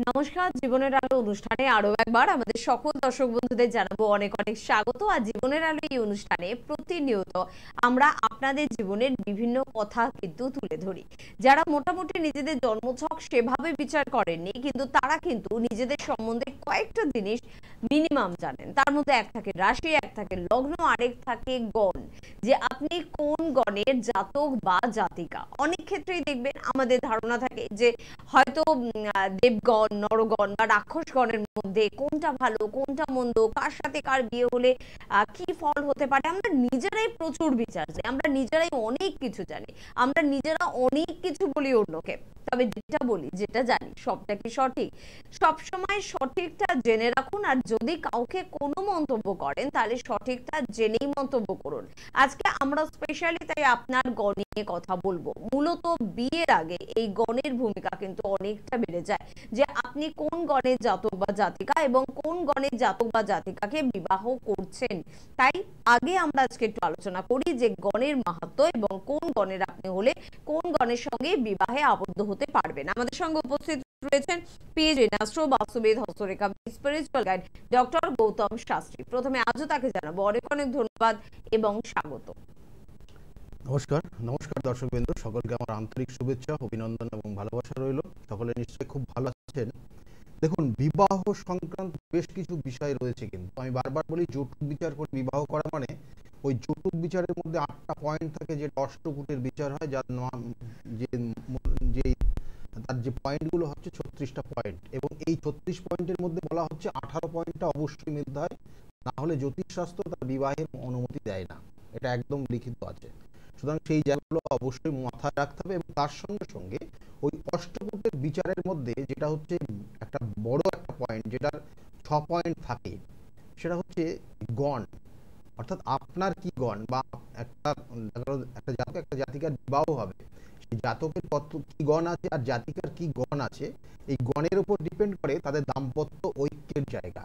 নমস্কার, জীবনের আলো অনুষ্ঠানে আরো একবার আমাদের সকল দর্শক বন্ধুদের জানাবো অনেক অনেক স্বাগত। আর জীবনের আলো এই অনুষ্ঠানে প্রতিনিয়ত আমরা আপনাদের জীবনের বিভিন্ন কথা কিন্তু তুলে ধরি। যারা মোটামুটি নিজেদের জন্মছক সেভাবে বিচার করেননি, কিন্তু তারা কিন্তু নিজেদের সম্বন্ধে কয়েকটা জিনিস মিনিমাম জানেন। তার মধ্যে এক থাকে রাশি, এক থাকে লগ্ন, আরেক থাকে গণ, যে আপনি কোন গণের জাতক বা জাতিকা। অনেক ক্ষেত্রেই দেখবেন আমাদের ধারণা থাকে যে হয়তো দেবগণ, নরগণ বা রাক্ষসগণের মধ্যে কোনটা ভালো কোনটা মন্দ, কার সাথে কার বিয়ে হলে কি ফল হতে পারে, আমরা নিজেরাই প্রচুর বিচার জানি, আমরা নিজেরাই অনেক কিছু জানি, আমরা নিজেরা অনেক কিছু বলি অন্যকে। তবে যেটা বলি, যেটা জানি, সবটা কি সঠিক? সবসময় সঠিকটা জেনে রাখুন, আর যদি কাউকে কোনো মন্তব্য করেন তাহলে সঠিকটা জেনেই মন্তব্য করুন। আজকে আমরা স্পেশালি তাই আপনার গণ নিয়ে কথা বলবো। মূলত বিয়ের আগে এই গণের ভূমিকা কিন্তু অনেকটা বেড়ে যায়, যে আপনি কোন গণের জাতক বা জাতিকা এবং কোন গণের জাতক বা জাতিকাকে বিবাহ করছেন। তাই আগে আমরা আজকে একটু আলোচনা করি যে গণের মাহাত্ম্য এবং কোন গণের আপনি হলে কোন গণের সঙ্গে বিবাহে আবদ্ধ হতে পারবেন। আমাদের সঙ্গে উপস্থিত রয়েছেন পিএইচডি ইন অ্যাস্ট্রো, বাস্তুবিদ, হস্তরেখা, spiritual guide doctor Gautam Shastri. প্রথমে আজও তাকে জানাবো অনেক অনেক ধন্যবাদ এবং স্বাগত। নমস্কার নমস্কার দর্শকবৃন্দ, সকলকে আমার আন্তরিক শুভেচ্ছা, অভিনন্দন এবং ভালোবাসা রইল। সকলে নিশ্চয়ই খুব ভালো আছেন। দেখুন, বিবাহ সংক্রান্ত বেশ কিছু বিষয় রয়েছে, কিন্তু আমি বারবার বলি যৌতুক বিচার করে বিবাহ করা মানে ওই যৌতুক বিচারের মধ্যে 8টা পয়েন্ট থাকে, যেটা অষ্টকূটের বিচার হয়, যার যে তার যে পয়েন্টগুলো হচ্ছে 36টা পয়েন্ট, এবং এই 36 পয়েন্টের মধ্যে বলা হচ্ছে 18 পয়েন্টটা অবশ্যই মিলতে হয়, না হলে জ্যোতিষশাস্ত্র তার বিবাহের অনুমতি দেয় না। এটা একদম লিখিত আছে। সুতরাং সেই জায়গাগুলো অবশ্যই মাথায় রাখতে হবে। এবং তার সঙ্গে সঙ্গে ওই অষ্টকূটের বিচারের মধ্যে যেটা হচ্ছে একটা বড় একটা পয়েন্ট, যেটার 6 পয়েন্ট থাকে, সেটা হচ্ছে গণ, অর্থাৎ আপনার কি গণ, বা একটা জাতক একটা জাতিকার বিবাহ হবে, সেই জাতকের কত কি গণ আছে আর জাতিকার কি গণ আছে, এই গণের উপর ডিপেন্ড করে তাদের দাম্পত্য ঐক্যের জায়গা।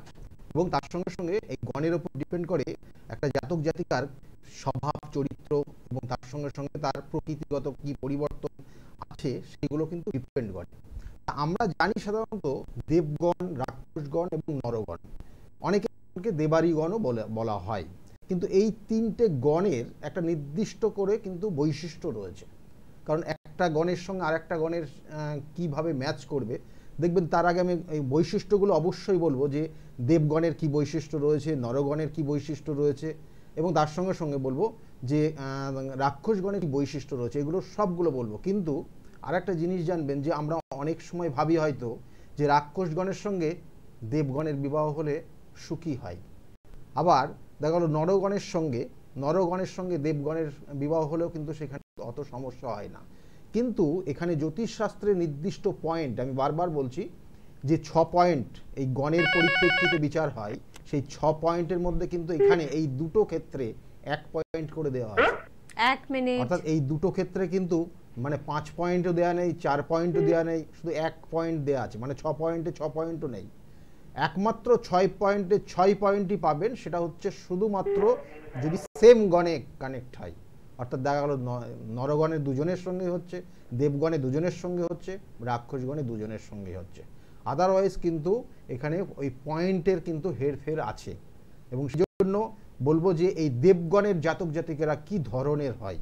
এবং তার সঙ্গে সঙ্গে এই গণের উপর ডিপেন্ড করে একটা জাতক জাতিকার স্বভাব চরিত্র, এবং তার সঙ্গে সঙ্গে তার প্রকৃতিগত কি পরিবর্তন আছে সেগুলো কিন্তু ডিপেন্ড করে। আমরা জানি সাধারণত দেবগণ, রাক্ষসগণ এবং নরগণ, অনেকে দেবারিগণও বলা হয়, কিন্তু এই তিনটে গণের একটা নির্দিষ্ট করে কিন্তু বৈশিষ্ট্য রয়েছে। কারণ একটা গণের সঙ্গে আর একটা গণের কিভাবে ম্যাচ করবে দেখবেন। তার আগে আমি এই বৈশিষ্ট্যগুলো অবশ্যই বলবো, যে দেবগণের কি বৈশিষ্ট্য রয়েছে, নরগণের কি বৈশিষ্ট্য রয়েছে, এবং তার সঙ্গে সঙ্গে বলবো যে রাক্ষসগণের কি বৈশিষ্ট্য রয়েছে, এগুলো সবগুলো বলবো। কিন্তু আর একটা জিনিস জানবেন, যে আমরা অনেক সময় ভাবি হয়তো যে রাক্ষসগণের সঙ্গে দেবগণের বিবাহ হলে সুখী হয়, আবার দেখা গেল নরগণের সঙ্গে দেবগণের বিবাহ হলেও কিন্তু সেখানে অত সমস্যা হয় না। কিন্তু এখানে জ্যোতিষশাস্ত্রের নির্দিষ্ট পয়েন্ট, আমি বারবার বলছি যে 6 পয়েন্ট এই গণের পরিপ্রেক্ষিতে বিচার হয়, সেই 6 পয়েন্টের মধ্যে কিন্তু এখানে এই দুটো ক্ষেত্রে 1 পয়েন্ট করে দেওয়া হয়। 1 মিনিট, অর্থাৎ এই দুটো ক্ষেত্রে কিন্তু মানে 5 পয়েন্টও দেওয়া নেই, 4 পয়েন্টও দেওয়া নেই, শুধু 1 পয়েন্ট দেওয়া আছে, মানে 6 পয়েন্টে 6 পয়েন্টও নেই। একমাত্র 6 পয়েন্টে 6 পয়েন্টই পাবেন, সেটা হচ্ছে শুধুমাত্র যদি সেম গণে কানেক্ট হয়। অর্থাৎ দেখা গেল নরগণের দুজনের সঙ্গে হচ্ছে, দেবগণে দুজনের সঙ্গে হচ্ছে, রাক্ষসগণে দুজনের সঙ্গে হচ্ছে। আদারওয়াইজ কিন্তু এখানে ওই পয়েন্টের কিন্তু হেরফের আছে। এবং সেজন্য বলবো যে এই দেবগণের জাতক জাতিকেরা কি ধরনের হয়,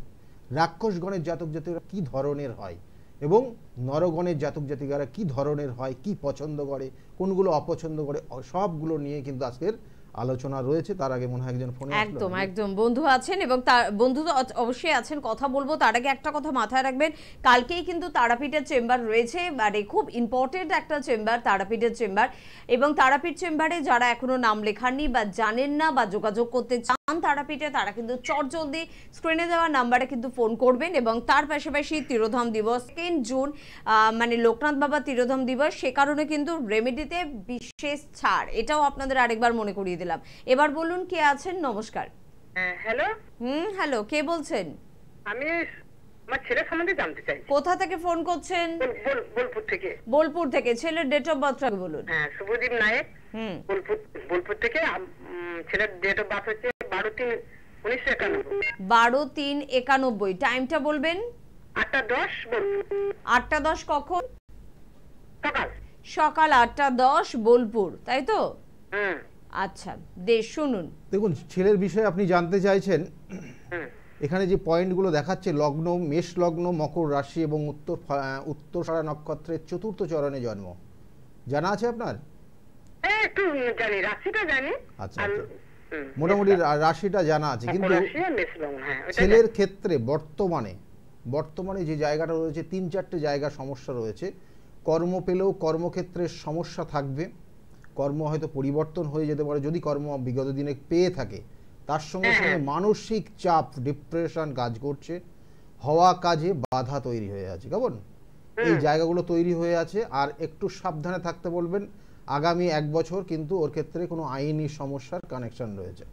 রাক্ষসগণের জাতক জাতিকেরা কি ধরনের হয়, এবং নরগণের জাতক জাতিকারা কি ধরনের হয়, কি পছন্দ করে, কোনগুলো অপছন্দ করে, সবগুলো নিয়ে কিন্তু আজকের আলোচনা রয়েছে। তার আগে মনে হয় একজন ফোনে একদম একদম বন্ধু আছেন, এবং তার বন্ধু তো অবশ্যই আছেন, কথা বলবো। তার আগে একটা কথা মাথায় রাখবেন, কালকেই কিন্তু তারাপীঠের চেম্বার রয়েছে, মানে খুব ইম্পর্টেন্ট একটা চেম্বার, তারাপীঠের চেম্বার। এবং তারাপীঠ চেম্বারে যারা এখনো নাম লেখাননি বা জানেন না বা যোগাযোগ করতে চান তারাপীঠে, তারা কিন্তু চটজলদি স্ক্রিনে দেওয়া নাম্বারে কিন্তু ফোন করবেন। এবং তার পাশাপাশি তিরোধাম দিবস 2 জুন, মানে লোকনাথ বাবা তিরোধাম দিবস, সে কারণে কিন্তু রেমেডিতে বিশেষ ছাড়, এটাও আপনাদের আরেকবার মনে করিয়ে দিলাম। এবার বলুন কে আছেন? নমস্কার। হ্যালো। হ্যালো, কে বলছেন? আমি আমার ছেলের সম্বন্ধে জানতে চাই। কোথা থেকে ফোন করছেন? বোলপুর থেকে। বোলপুর থেকে। ছেলের ডেট অফ বার্থটা বলুন। হ্যাঁ, শুভদীপ নায়েক। বোলপুর থেকে। ছেলের ডেট অফ বার্থ হচ্ছে 12/3/1991। 12/3/91। টাইমটা বলবেন? 8টা 10 বোলপুর। 8টা 10 কখন? সকাল। সকাল 8:10 বোলপুর, তাই তো? হুম আচ্ছা, শুনুন। দেখুন, ছেলের বিষয়ে আপনি জানতে চাইছেন। হুম এখানে যে পয়েন্টগুলো দেখাচ্ছে, লগ্ন মেষ লগ্ন, মকর রাশি এবং উত্তরসারা নক্ষত্রের চতুর্থ চরণে জন্ম। জানা আছে আপনার? হ্যাঁ, একটু জানি, রাশিটা জানি। আচ্ছা আর আচ্ছা, মোটামুটি রাশিটা জানা আছে, কিন্তু রাশি আর মেষ লগ্ন, হ্যাঁ ওটা ছেলের ক্ষেত্রে বর্তমানে যে জায়গাটা রয়েছে, 3-4টে জায়গা সমস্যা রয়েছে। কর্ম পেলেও কর্মক্ষেত্রে সমস্যা থাকবে, কর্ম হয়তো পরিবর্তন হয়ে যেতে পারে যদি কর্ম বিগত দিনে পেয়ে থাকে। তার সঙ্গে সঙ্গে মানসিক চাপ, ডিপ্রেশন কাজ করছে, হওয়া কাজে বাধা তৈরি হয়ে আছে। কেমন এই জায়গাগুলো তৈরি হয়ে আছে। আর একটু সাবধানে থাকতে বলবেন। আগামী 1 বছর কিন্তু ওর ক্ষেত্রে কোনো আইনি সমস্যার কানেকশন রয়েছে।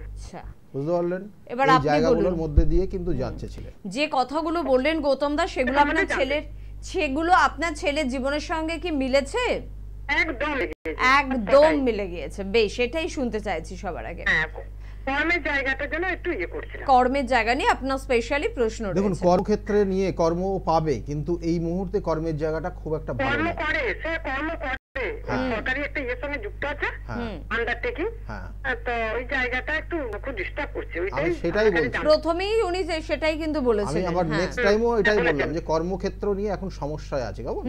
আচ্ছা, বুঝতে পারলেন? এবার এই আপনি জায়গাগুলোর বলুন। মধ্যে দিয়ে কিন্তু যাচ্ছে ছেলে। যে কথাগুলো বললেন গৌতম দা, সেগুলো আমাদের আপনার ছেলের জীবনের সঙ্গে কি মিলেছে? একদম লেগে গেছে। একদম মিলে গিয়েছে। বেশ, সেটাই শুনতে চাইছি সবার আগে। হ্যাঁ, কর্মের জায়গাটার জন্য একটু করছিলাম। কর্মের জায়গা নিয়ে আপনার স্পেশালি প্রশ্ন দেখুন, রয়েছে। কর্মক্ষেত্রে নিয়ে কর্ম পাবে, কিন্তু এই মুহূর্তে কর্মের জায়গাটা খুব একটা ভালো কর্ম না। করে, সে কর্ম করে, সরকারি একটা সঙ্গে যুক্ত আছে, আন্ডারটেকিং। তো ওই জায়গাটা একটু খুব ডিস্টার্ব করছে। আমি সেটাই বলছি। প্রথমেই উনি সেটাই কিন্তু আমি বলেছিলেন। আবার নেক্সট টাইমও এটাই বললাম যে কর্মক্ষেত্র নিয়ে এখন সমস্যায় আছে। কেমন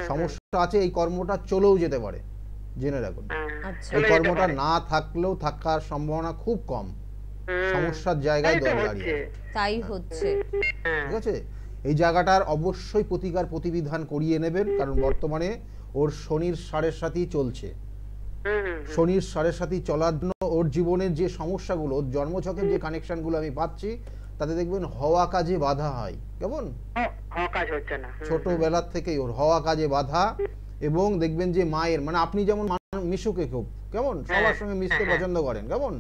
সমস্যা আছে, এই কর্মটা চলেও যেতে পারে, জেনে রাখুন। আচ্ছা, এই কর্মটা না থাকলেও থাকার সম্ভাবনা খুব কম, সমস্যার জায়গায় দাঁড়িয়ে। তাই হচ্ছে। ঠিক আছে, এই জায়গাটার অবশ্যই প্রতিবিধান করিয়ে নেবেন, কারণ বর্তমানে ওর শনির সাড়ে সাথী চলছে। শনির সাড়ে সাথী চলার জন্য ওর জীবনের যে সমস্যাগুলো, ওর জন্মছকের যে কানেকশনগুলো আমি পাচ্ছি, তাতে দেখবেন হওয়া কাজে বাধা হয়। কেমন কাজ হচ্ছে না, ছোটবেলার থেকেই ওর হওয়া কাজে বাধা। এবং দেখবেন যে মায়ের, মানে আপনি যেমন মিশুকে খুব কেমন সবার সঙ্গে মিশতে পছন্দ করেন, কেমন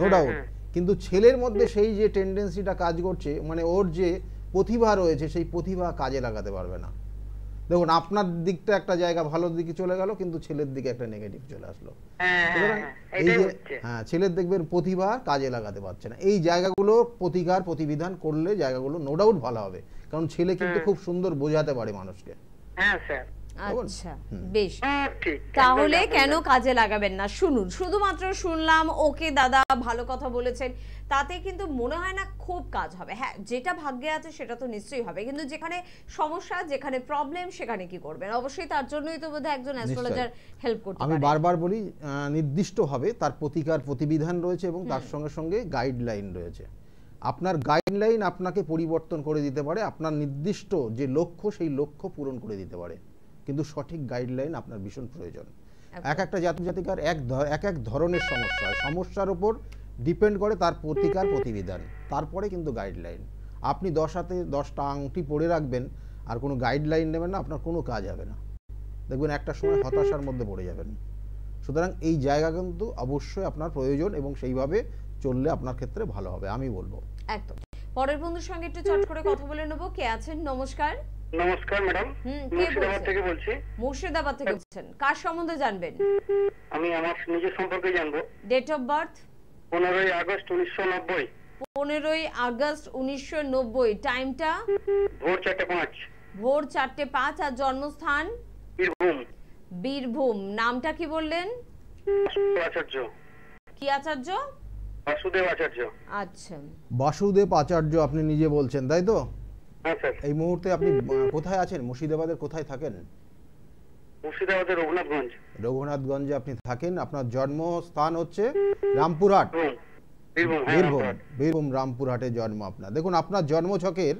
নো ডাউট, কিন্তু ছেলের মধ্যে সেই যে টেন্ডেন্সিটা কাজ করছে, মানে ওর যে প্রতিভা রয়েছে, সেই প্রতিভা কাজে লাগাতে পারবে না। দেখুন, আপনার দিকটা একটা জায়গা ভালোর দিকে চলে গেল, কিন্তু ছেলের দিকে একটা নেগেটিভ চলে আসলো। সুতরাং এই যে ছেলের দেখবেন প্রতিভা কাজে লাগাতে পারছে না, এই জায়গাগুলো প্রতিবিধান করলে জায়গাগুলো নো ডাউট ভালো হবে, কারণ ছেলে কিন্তু খুব সুন্দর বোঝাতে পারে মানুষকে। হ্যাঁ স্যার। আচ্ছা, বেশ, তাহলে কেন কাজে লাগাবেন না? শুনুন, শুধুমাত্র শুনলাম ওকে দাদা ভালো কথা বলেছেন, তাতে কিন্তু মনে হয় না খুব কাজ হবে। হ্যাঁ, যেটা ভাগ্যে আছে সেটা তো নিশ্চয়ই হবে, কিন্তু যেখানে সমস্যা, যেখানে প্রবলেম, সেখানে কি করবেন? অবশ্যই তার জন্যই তো বোধহয় একজন অ্যাস্ট্রোলজার হেল্প করতে পারে। আমি বারবার বলি, নির্দিষ্টভাবে তার প্রতিবিধান রয়েছে এবং তার সঙ্গে সঙ্গে গাইডলাইন রয়েছে। আপনার গাইডলাইন আপনাকে পরিবর্তন করে দিতে পারে, আপনার নির্দিষ্ট যে লক্ষ্য, সেই লক্ষ্য পূরণ করে দিতে পারে, কিন্তু সঠিক গাইডলাইন আপনার ভীষণ প্রয়োজন। একটা জাতিকার এক ধরনের সমস্যা, সমস্যার উপর ডিপেন্ড করে তার প্রতিবিধান, তারপরে কিন্তু গাইডলাইন। আপনি 10 হাতে 10টা আংটি পরে রাখবেন আর কোনো গাইডলাইন নেবেন না, আপনার কোনো কাজ হবে না, দেখবেন একটা সময় হতাশার মধ্যে পড়ে যাবেন। সুতরাং এই জায়গা কিন্তু অবশ্যই আপনার প্রয়োজন, এবং সেইভাবে চললে আপনার ক্ষেত্রে ভালো হবে, আমি বলবো। একদম। পরের বন্ধুর সঙ্গে একটু চট করে কথা বলে নেব। কে আছেন? নমস্কার। নমস্কার ম্যাডাম, মুর্শিদাবাদ থেকে বলছি। মুর্শিদাবাদ থেকে বলছেন, কার সম্বন্ধে জানবেন? আমি আমার নিজের সম্পর্কে জানবো। Date of birth? 15ই আগস্ট 1990। 15ই আগস্ট 1990। টাইমটা? ভোর 4:05। ভোর 4:05। আর জন্মস্থান? বীরভূম। বীরভূম। নামটা কি বললেন? আচার্য। কি আচার্য? বাসুদেব আচার্য। আচ্ছা, বাসুদেব আচার্য আপনি নিজে বলছেন, তাই তো? হ্যাঁ স্যার। এই মুহূর্তে আপনি কোথায় আছেন? মুর্শিদাবাদের কোথায় থাকেন? মুর্শিদাবাদের রঘুনাথগঞ্জ। রঘুনাথগঞ্জে আপনি থাকেন। আপনার জন্মস্থান হচ্ছে রামপুরহাট। বীরভূম রামপুরহাটে জন্ম আপনার। দেখুন, আপনার জন্মছকের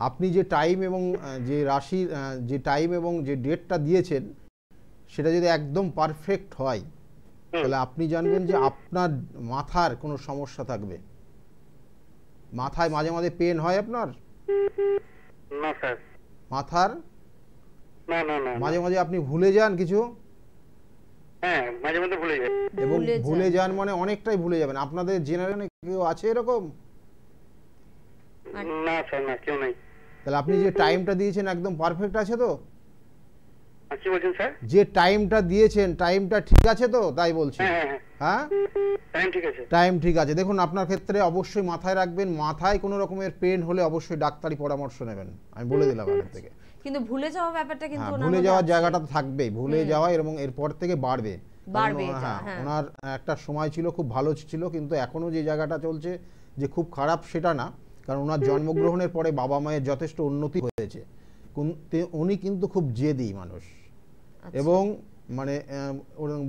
আপনি যে টাইম এবং যে রাশির যে টাইম এবং যে ডেটটা দিয়েছেন, সেটা যদি একদম পারফেক্ট হয়, তাহলে আপনি জানবেন যে আপনার মাথার কোনো সমস্যা থাকবে। মাথায় মাঝে মাঝে পেন হয় আপনার? না স্যার। মাথার না না না, মাঝে মাঝে আপনি ভুলে যান কিছু? হ্যাঁ, মাঝে মাঝে ভুলে যাই। এবং ভুলে যান মানে অনেকটাই ভুলে যাবেন। আপনাদের জেনারেশনে কেউ আছে এরকম? না স্যার, না, কেউ নাই। তাহলে আপনি যে টাইমটা দিয়েছেন একদম পারফেক্ট আছে তো? কি বলছেন স্যার? যে টাইমটা দিয়েছেন, টাইমটা ঠিক আছে তো, তাই বলছি। হ্যাঁ, টাইম ঠিক আছে। টাইম ঠিক আছে। দেখুন, আপনার ক্ষেত্রে অবশ্যই মাথায় রাখবেন, মাথায় কোনো রকমের পেন হলে অবশ্যই ডাক্তারি পরামর্শ নেবেন, আমি বলে দিলাম আগে থেকে। কিন্তু ভুলে যাওয়া ব্যাপারটা কিন্তু ভুলে যাওয়ার জায়গাটা থাকবেই, ভুলে যাওয়া এবং এরপর থেকে বাড়বে। ওনার একটা সময় ছিল খুব ভালো ছিল, কিন্তু এখনো যে জায়গাটা চলছে যে খুব খারাপ সেটা না, কারণ ওনার জন্মগ্রহণের পরে বাবা মায়ের যথেষ্ট উন্নতি হয়েছে। উনি কিন্তু খুব জেদি মানুষ এবং মানে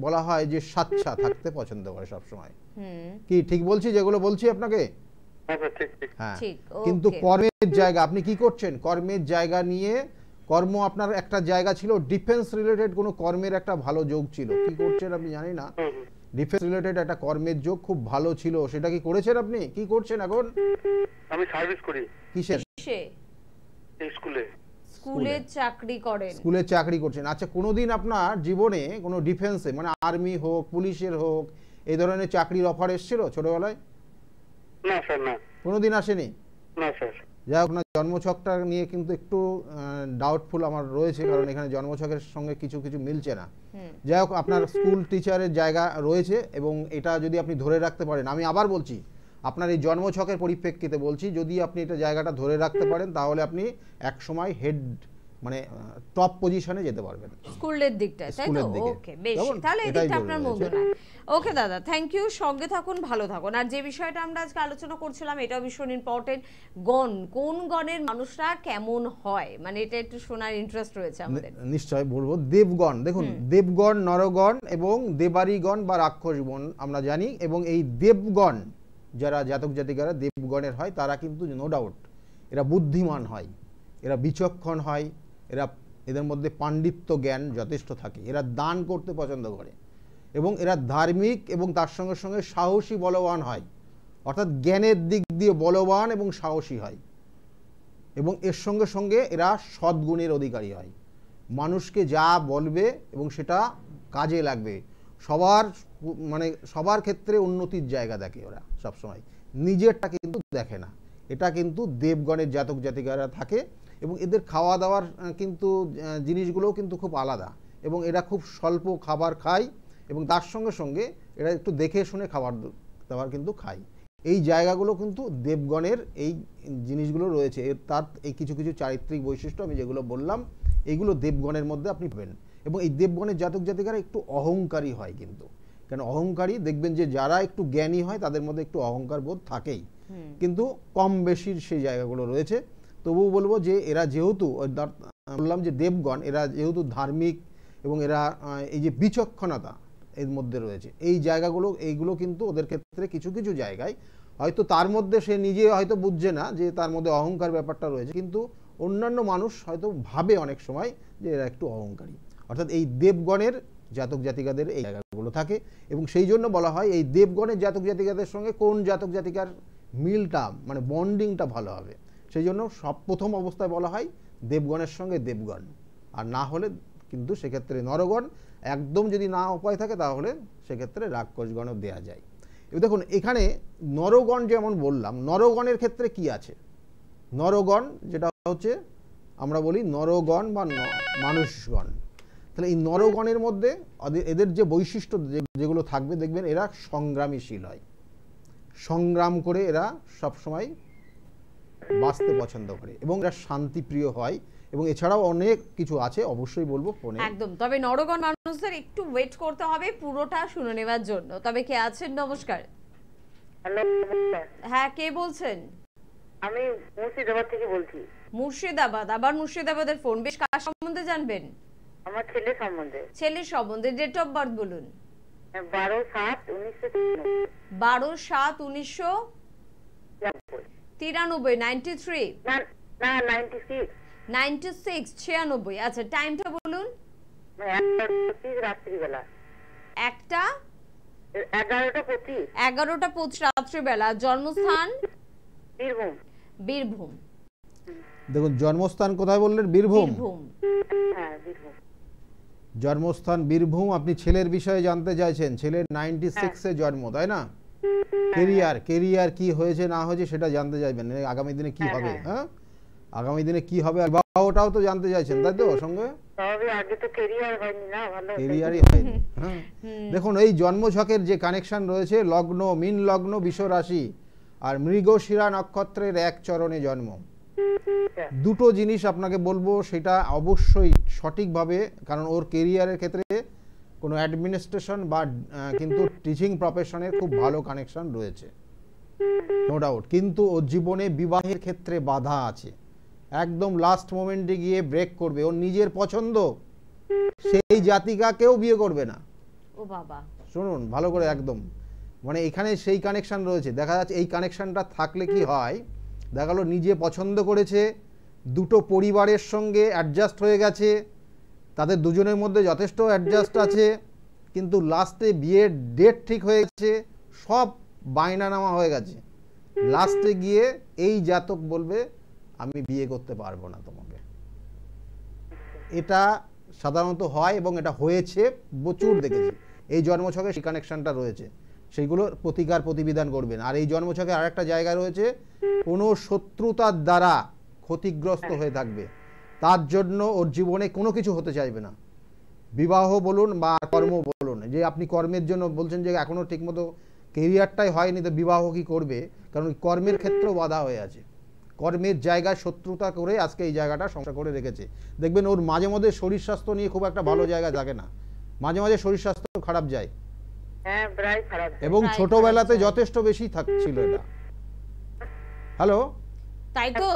বলা হয় যে সাচ্চা থাকতে পছন্দ করে সব সময়। কি ঠিক বলছি যেগুলো বলছি আপনাকে? হ্যাঁ, কিন্তু কর্মের জায়গা আপনি কি করছেন? কর্মের জায়গা নিয়ে কর্ম আপনার একটা জায়গা ছিল, ডিফেন্স রিলেটেড কোনো কর্মের একটা ভালো যোগ ছিল, কি করছেন আপনি জানি না। ডিফেন্স রিলেটেড একটা কর্মের যোগ খুব ভালো ছিল, সেটা কি করেছেন আপনি? কি করছেন এখন? আমি সার্ভিস করি। কিসের? স্কুলে চাকরি করেন। স্কুলে চাকরি করছেন। আচ্ছা, কোনোদিন আপনার জীবনে কোনো ডিফেন্সে মানে আর্মি হোক, পুলিশের হোক, এই ধরনের চাকরির অফার এসেছিল ছোটবেলায়? না স্যার, না, কোনোদিন আসেনি। না স্যার। যাই হোক না, জন্মছকটা নিয়ে কিন্তু একটু ডাউটফুল আমার রয়েছে, কারণ এখানে জন্মছকের সঙ্গে কিছু কিছু মিলছে না। যাই হোক, আপনার স্কুল টিচারের জায়গা রয়েছে এবং এটা যদি আপনি ধরে রাখতে পারেন, আমি আবার বলছি আপনার এই জন্মছকের পরিপ্রেক্ষিতে বলছি, যদি আপনি এটা জায়গাটা ধরে রাখতে পারেন তাহলে আপনি এক সময় হেড মানে টপ পজিশনে যেতে পারবেন স্কুলের দিকটায়, তাই তো? ওকে, বেশ, তাহলে এই দিকটা আপনার মন্দ না। ওকে দাদা, থ্যাংক ইউ, সঙ্গে থাকুন, ভালো থাকুন। আর যে বিষয়টা আমরা আজকে আলোচনা করছিলাম এটাও ভীষণ ইম্পর্টেন্ট, গণ, কোন গণের মানুষরা কেমন হয়, মানে এটা একটু শোনার ইন্টারেস্ট রয়েছে আমাদের। নিশ্চয় বলবো। দেবগণ, দেখুন দেবগণ, নরগণ এবং দেবারিগণ বা রাক্ষসগণ আমরা জানি, এবং এই দেবগণ যারা জাতক জাতিকারা দেবগণের হয় তারা কিন্তু নো ডাউট এরা বুদ্ধিমান হয়, এরা বিচক্ষণ হয়, এদের মধ্যে পাণ্ডিত্য জ্ঞান যথেষ্ট থাকে, এরা দান করতে পছন্দ করে এবং এরা ধার্মিক এবং তার সঙ্গে সঙ্গে সাহসী বলবান হয়, অর্থাৎ জ্ঞানের দিক দিয়ে বলবান এবং সাহসী হয়, এবং এর সঙ্গে সঙ্গে এরা সদ্গুণের অধিকারী হয়। মানুষকে যা বলবে এবং সেটা কাজে লাগবে, সবার ক্ষেত্রে উন্নতির জায়গা দেখে ওরা সবসময়, নিজেরটা কিন্তু দেখে না। এটা কিন্তু দেবগণের জাতক জাতিকারা থাকে এবং এদের খাওয়া দাওয়ার কিন্তু জিনিসগুলোও কিন্তু খুব আলাদা, এবং এরা খুব স্বল্প খাবার খায় এবং তার সঙ্গে সঙ্গে এরা একটু দেখে শুনে খাবার দাবার কিন্তু খায়। এই জায়গাগুলো কিন্তু দেবগণের এই জিনিসগুলো রয়েছে, তার এই কিছু কিছু চারিত্রিক বৈশিষ্ট্য আমি যেগুলো বললাম এগুলো দেবগণের মধ্যে আপনি পাবেন। এবং এই দেবগণের জাতক জাতিকারা একটু অহংকারী হয়, কিন্তু কেন অহংকারী দেখবেন যে যারা একটু জ্ঞানী হয় তাদের মধ্যে একটু অহংকার বোধ থাকেই, কিন্তু কম বেশির সেই জায়গাগুলো রয়েছে। তবুও বলবো যে এরা যেহেতু বললাম যে দেবগণ, এরা যেহেতু ধার্মিক এবং এরা এই যে বিচক্ষণতা এর মধ্যে রয়েছে, এই জায়গাগুলো এইগুলো কিন্তু ওদের ক্ষেত্রে কিছু কিছু জায়গায় হয়তো তার মধ্যে সে নিজে হয়তো বুঝছে না যে তার মধ্যে অহংকার ব্যাপারটা রয়েছে, কিন্তু অন্যান্য মানুষ হয়তো ভাবে অনেক সময় যে এরা একটু অহংকারী। অর্থাৎ এই দেবগণের জাতক জাতিকাদের এই জায়গাগুলো থাকে, এবং সেই জন্য বলা হয় এই দেবগণের জাতক জাতিকাদের সঙ্গে কোন জাতক জাতিকার মিলটা মানে বন্ডিংটা ভালো হবে, সেই জন্য প্রথম অবস্থায় বলা হয় দেবগণের সঙ্গে দেবগণ, আর না হলে কিন্তু সেক্ষেত্রে নরগণ, একদম যদি না উপায় থাকে তাহলে সেক্ষেত্রে রাক্ষসগণও দেয়া যায়। এবার দেখুন এখানে নরগণ যেমন বললাম, নরগণের ক্ষেত্রে কি আছে? নরগণ যেটা হচ্ছে আমরা বলি নরগণ বা মানুষগণ, তাহলে এই নরগণের মধ্যে এদের যে বৈশিষ্ট্য যেগুলো থাকবে দেখবেন এরা সংগ্রামীশীল হয়, সংগ্রাম করে এরা সবসময় বাঁচতে পছন্দ করে এবং এরা শান্তিপ্রিয় হয়, এবং এছাড়াও অনেক কিছু আছে অবশ্যই বলবো ফোনে একদম। তবে নরগণ মানুষদের একটু ওয়েট করতে হবে পুরোটা শুনে নেওয়ার জন্য। তবে কে আছেন? নমস্কার। হ্যালো, হ্যাঁ, কে বলছেন? আমি মুর্শিদাবাদ থেকে বলছি। মুর্শিদাবাদ? আবার মুর্শিদাবাদের ফোন, বেশ কার সম্বন্ধে জানবেন? আমার ছেলে সম্বন্ধে। ছেলের সম্বন্ধে। ডেট অফ বার্থ বলুন। 12/7/1993। 12/7/1993। 93? না না, 96। 96, 96। আচ্ছা, টাইমটা বলুন। 11:25 রাত্রিবেলা। 11:25 রাত্রিবেলা। জন্মস্থান? বীরভূম। বীরভূম। দেখুন জন্মস্থান কোথায় বললেন? বীরভূম। হ্যাঁ, বীরভূম। জন্মস্থান বীরভূম। আপনি ছেলের বিষয়ে জানতে চাইছেন, ছেলের 96-এ জন্ম, তাই না? কেরিয়ার কি হয়েছে না হয়েছে সেটা জানতে চাইবেন, আগামী দিনে কি হবে, হ্যাঁ আগামী দিনে কি হবে, আর বিবাহটাও তো জানতে চাইছেন, তাই তো? সঙ্গে আগে তো কেরিয়ার হয়নি না, ভালো কেরিয়ারই হয়নি। হ্যাঁ, দেখুন এই জন্মছকের যে কানেকশন রয়েছে, লগ্ন মীন লগ্ন, বিষ রাশি আর মৃগশিরা নক্ষত্রের এক চরণে জন্ম, দুটো জিনিস আপনাকে বলবো, সেটা অবশ্যই সঠিকভাবে, কারণ ওর কেরিয়ারের ক্ষেত্রে কোনো অ্যাডমিনিস্ট্রেশন বা কিন্তু টিচিং প্রফেশনের খুব ভালো কানেকশন রয়েছে, নো ডাউট। কিন্তু ওর জীবনে বিবাহের ক্ষেত্রে বাধা আছে, একদম লাস্ট মোমেন্টে গিয়ে ব্রেক করবে। ওর নিজের পছন্দ, সেই জাতিকা কেউ বিয়ে করবে না। ও বাবা, শুনুন ভালো করে একদম, মানে এখানে সেই কানেকশন রয়েছে। দেখা যাচ্ছে এই কানেকশনটা থাকলে কি হয়, দেখা গেলো নিজে পছন্দ করেছে, দুটো পরিবারের সঙ্গে অ্যাডজাস্ট হয়ে গেছে, তাদের দুজনের মধ্যে যথেষ্ট অ্যাডজাস্ট আছে, কিন্তু লাস্টে বিয়ের ডেট ঠিক হয়ে গেছে, সব বায়নানামা হয়ে গেছে, লাস্টে গিয়ে এই জাতক বলবে আমি বিয়ে করতে পারবো না তোমাকে। এটা সাধারণত হয় এবং এটা হয়েছে, প্রচুর দেখেছি। এই জন্মছকে সেই কানেকশনটা রয়েছে, সেইগুলো প্রতিকার প্রতিবিধান করবেন। আর এই জন্মছকে আরেকটা জায়গা রয়েছে, কোনো শত্রুতার দ্বারা ক্ষতিগ্রস্ত হয়ে থাকবে, তার জন্য ওর জীবনে কোনো কিছু হতে চাইবে না। বিবাহ বলুন বা কর্ম বলুন, যে আপনি কর্মের জন্য বলছেন যে এখনও ঠিকমতো কেরিয়ারটাই হয়নি, তো বিবাহ কি করবে, কারণ কর্মের ক্ষেত্রেও বাধা হয়ে আছে। কর্মের জায়গায় শত্রুতা করে আজকে এই জায়গাটা সংসার করে রেখেছে। দেখবেন ওর মাঝে মধ্যে শরীর স্বাস্থ্য নিয়ে খুব একটা ভালো জায়গা থাকে না, মাঝে মাঝে শরীর স্বাস্থ্য খারাপ যায়, এবং ছোটবেলাতে যথেষ্ট বেশি থাকছিল এটা। হ্যালো, তাই তো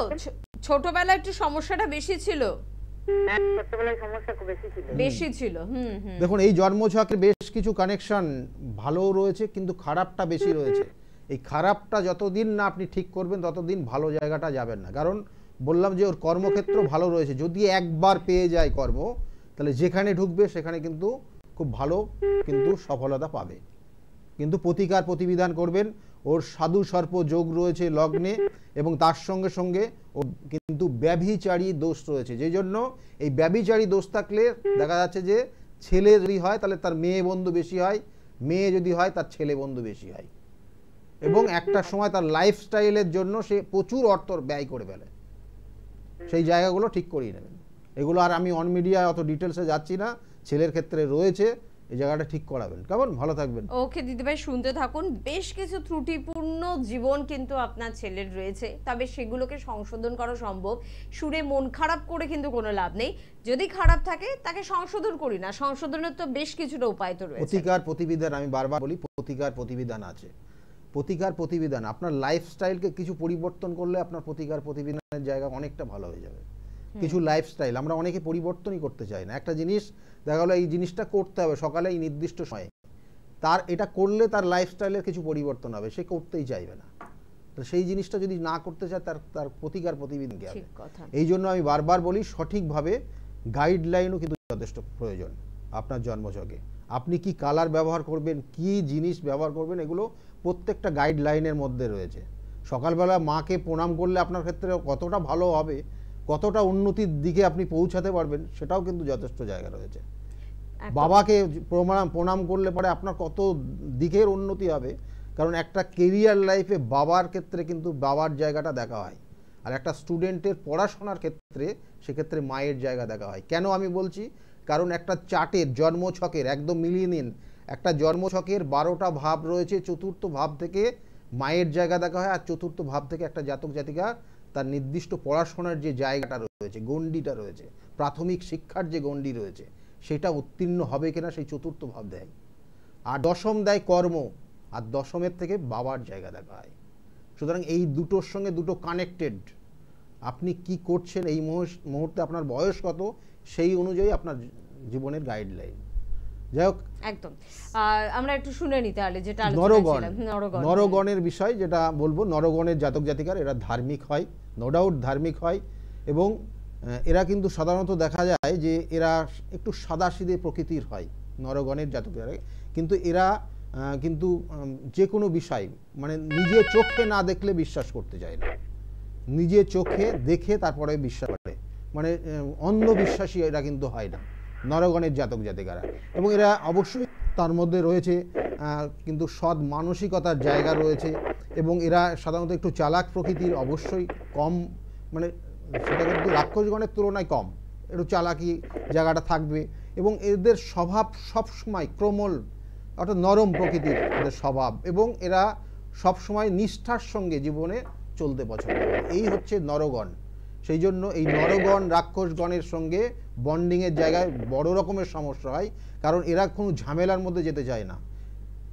ছোটবেলায় একটু সমস্যাটা বেশি ছিল, বেশি ছিল। দেখুন এই জন্মছকে বেশ কিছু কানেকশন ভালো রয়েছে, কিন্তু খারাপটা বেশি রয়েছে। এই খারাপটা যতদিন না আপনি ঠিক করবেন ততদিন ভালো জায়গাটা যাবেন না। কারণ বললাম যে ওর কর্মক্ষেত্র ভালো রয়েছে, যদি একবার পেয়ে যায় কর্ম, তাহলে যেখানে ঢুকবে সেখানে কিন্তু খুব ভালো কিন্তু সফলতা পাবে। কিন্তু প্রতিকার প্রতিবিধান করবেন। ওর সাধু সর্প যোগ রয়েছে লগ্নে, এবং তার সঙ্গে সঙ্গে ওর কিন্তু ব্যভিচারী দোষ রয়েছে, যেই জন্য এই ব্যভিচারী দোষ থাকলে দেখা যাচ্ছে যে ছেলে যদি হয় তাহলে তার মেয়ে বন্ধু বেশি হয়, মেয়ে যদি হয় তার ছেলে বন্ধু বেশি হয়, এবং একটা সময় তার লাইফস্টাইলের জন্য সে প্রচুর অর্থ ব্যয় করে ফেলে। সেই জায়গাগুলো ঠিক করিয়ে নেবেন। এগুলো আর আমি অন মিডিয়ায় অত ডিটেলসে যাচ্ছি না, ছেলের ক্ষেত্রে রয়েছে, এই জায়গাটা ঠিক করাবেন। কেমন, ভালো থাকবেন। ওকে দিদিভাই, শুনতে থাকুন। বেশ কিছু ত্রুটিপূর্ণ জীবন কিন্তু আপনার ছেলের রয়েছে, তবে সেগুলোকে সংশোধন করা সম্ভব। শুনে মন খারাপ করে কিন্তু কোনো লাভ নেই, যদি খারাপ থাকে তাকে সংশোধন করি না, সংশোধনের তো বেশ কিছুটা উপায় তো রয়েছে। প্রতিকার প্রতিবিধান, আমি বারবার বলি প্রতিকার প্রতিবিধান আছে। প্রতিকার প্রতিবিধান, আপনার লাইফস্টাইলকে কিছু পরিবর্তন করলে আপনার প্রতিকার প্রতিবিধানের জায়গা অনেকটা ভালো হয়ে যাবে। কিছু লাইফস্টাইল আমরা অনেকে পরিবর্তনই করতে চাই না। একটা জিনিস দেখা গেলো এই জিনিসটা করতে হবে সকালে এই নির্দিষ্ট সময়ে, তার এটা করলে তার লাইফস্টাইলের কিছু পরিবর্তন হবে, সে করতেই চাইবে না। তো সেই জিনিসটা যদি না করতে চায় তার প্রতিকার প্রতিবিধান কি হবে। এই জন্য আমি বারবার বলি সঠিকভাবে গাইডলাইনও কিন্তু যথেষ্ট প্রয়োজন। আপনার জন্মছকে আপনি কি কালার ব্যবহার করবেন, কি জিনিস ব্যবহার করবেন, এগুলো প্রত্যেকটা গাইডলাইনের মধ্যে রয়েছে। সকালবেলা মাকে প্রণাম করলে আপনার ক্ষেত্রে কতটা ভালো হবে, কতটা উন্নতির দিকে আপনি পৌঁছাতে পারবেন, সেটাও কিন্তু যথেষ্ট জায়গা রয়েছে। বাবাকে প্রণাম করলে পরে আপনার কত দিকের উন্নতি হবে, কারণ একটা কেরিয়ার লাইফে বাবার ক্ষেত্রে কিন্তু বাবার জায়গাটা দেখা হয়, আর একটা স্টুডেন্টের পড়াশোনার ক্ষেত্রে সেক্ষেত্রে মায়ের জায়গা দেখা হয়। কেন আমি বলছি, কারণ একটা চার্টের জন্মছকের একদম মিলিয়ে নিন, একটা জন্মছকের 12টা ভাব রয়েছে, চতুর্থ ভাব থেকে মায়ের জায়গা দেখা হয়, আর চতুর্থ ভাব থেকে একটা জাতক জাতিকা তার নির্দিষ্ট পড়াশোনার যে জায়গাটা রয়েছে, গণ্ডিটা রয়েছে, প্রাথমিক শিক্ষার যে গণ্ডি রয়েছে, সেটা উত্তীর্ণ হবে কিনা সেই চতুর্থ ভাব দেয়। আর দশম দেয় কর্ম, আর দশমের থেকে বাবার জায়গা দেখা হয়। সুতরাং এই দুটোর সঙ্গে দুটো কানেক্টেড। আপনি কি করছেন এই মুহূর্তে, আপনার বয়স কত, সেই অনুযায়ী আপনার জীবনের গাইডলাইন। যাই হোক, একদম আমরা একটু শুনে নিতে হলে যেটা নরগণের বিষয় যেটা বলবো, নরগণের জাতক জাতিকার এরা ধার্মিক হয়, নো ডাউট ধার্মিক হয়, এবং এরা কিন্তু সাধারণত দেখা যায় যে এরা একটু সাদাসিধে প্রকৃতির হয় নরগণের জাতকেরা, কিন্তু এরা কিন্তু যে কোনো বিষয় মানে নিজে চোখে না দেখলে বিশ্বাস করতে চায় না, নিজে চোখে দেখে তারপরে বিশ্বাস করে, মানে অন্ধবিশ্বাসী এরা কিন্তু হয় না নরগণের জাতক জাতিকারা। এবং এরা অবশ্যই তার মধ্যে রয়েছে কিন্তু সৎ মানসিকতার জায়গা রয়েছে, এবং এরা সাধারণত একটু চালাক প্রকৃতির, অবশ্যই কম, মানে সেটা কিন্তু রাক্ষসগণের তুলনায় কম, একটু চালাকি জায়গাটা থাকবে, এবং এদের স্বভাব সবসময় কোমল, অর্থাৎ নরম প্রকৃতির এদের স্বভাব, এবং এরা সবসময় নিষ্ঠার সঙ্গে জীবনে চলতে পছন্দ করে। এই হচ্ছে নরগণ। সেই জন্য এই নরগণ রাক্ষসগণের সঙ্গে বন্ডিংয়ের জায়গায় বড় রকমের সমস্যা হয়, কারণ এরা কোনো ঝামেলার মধ্যে যেতে চায় না,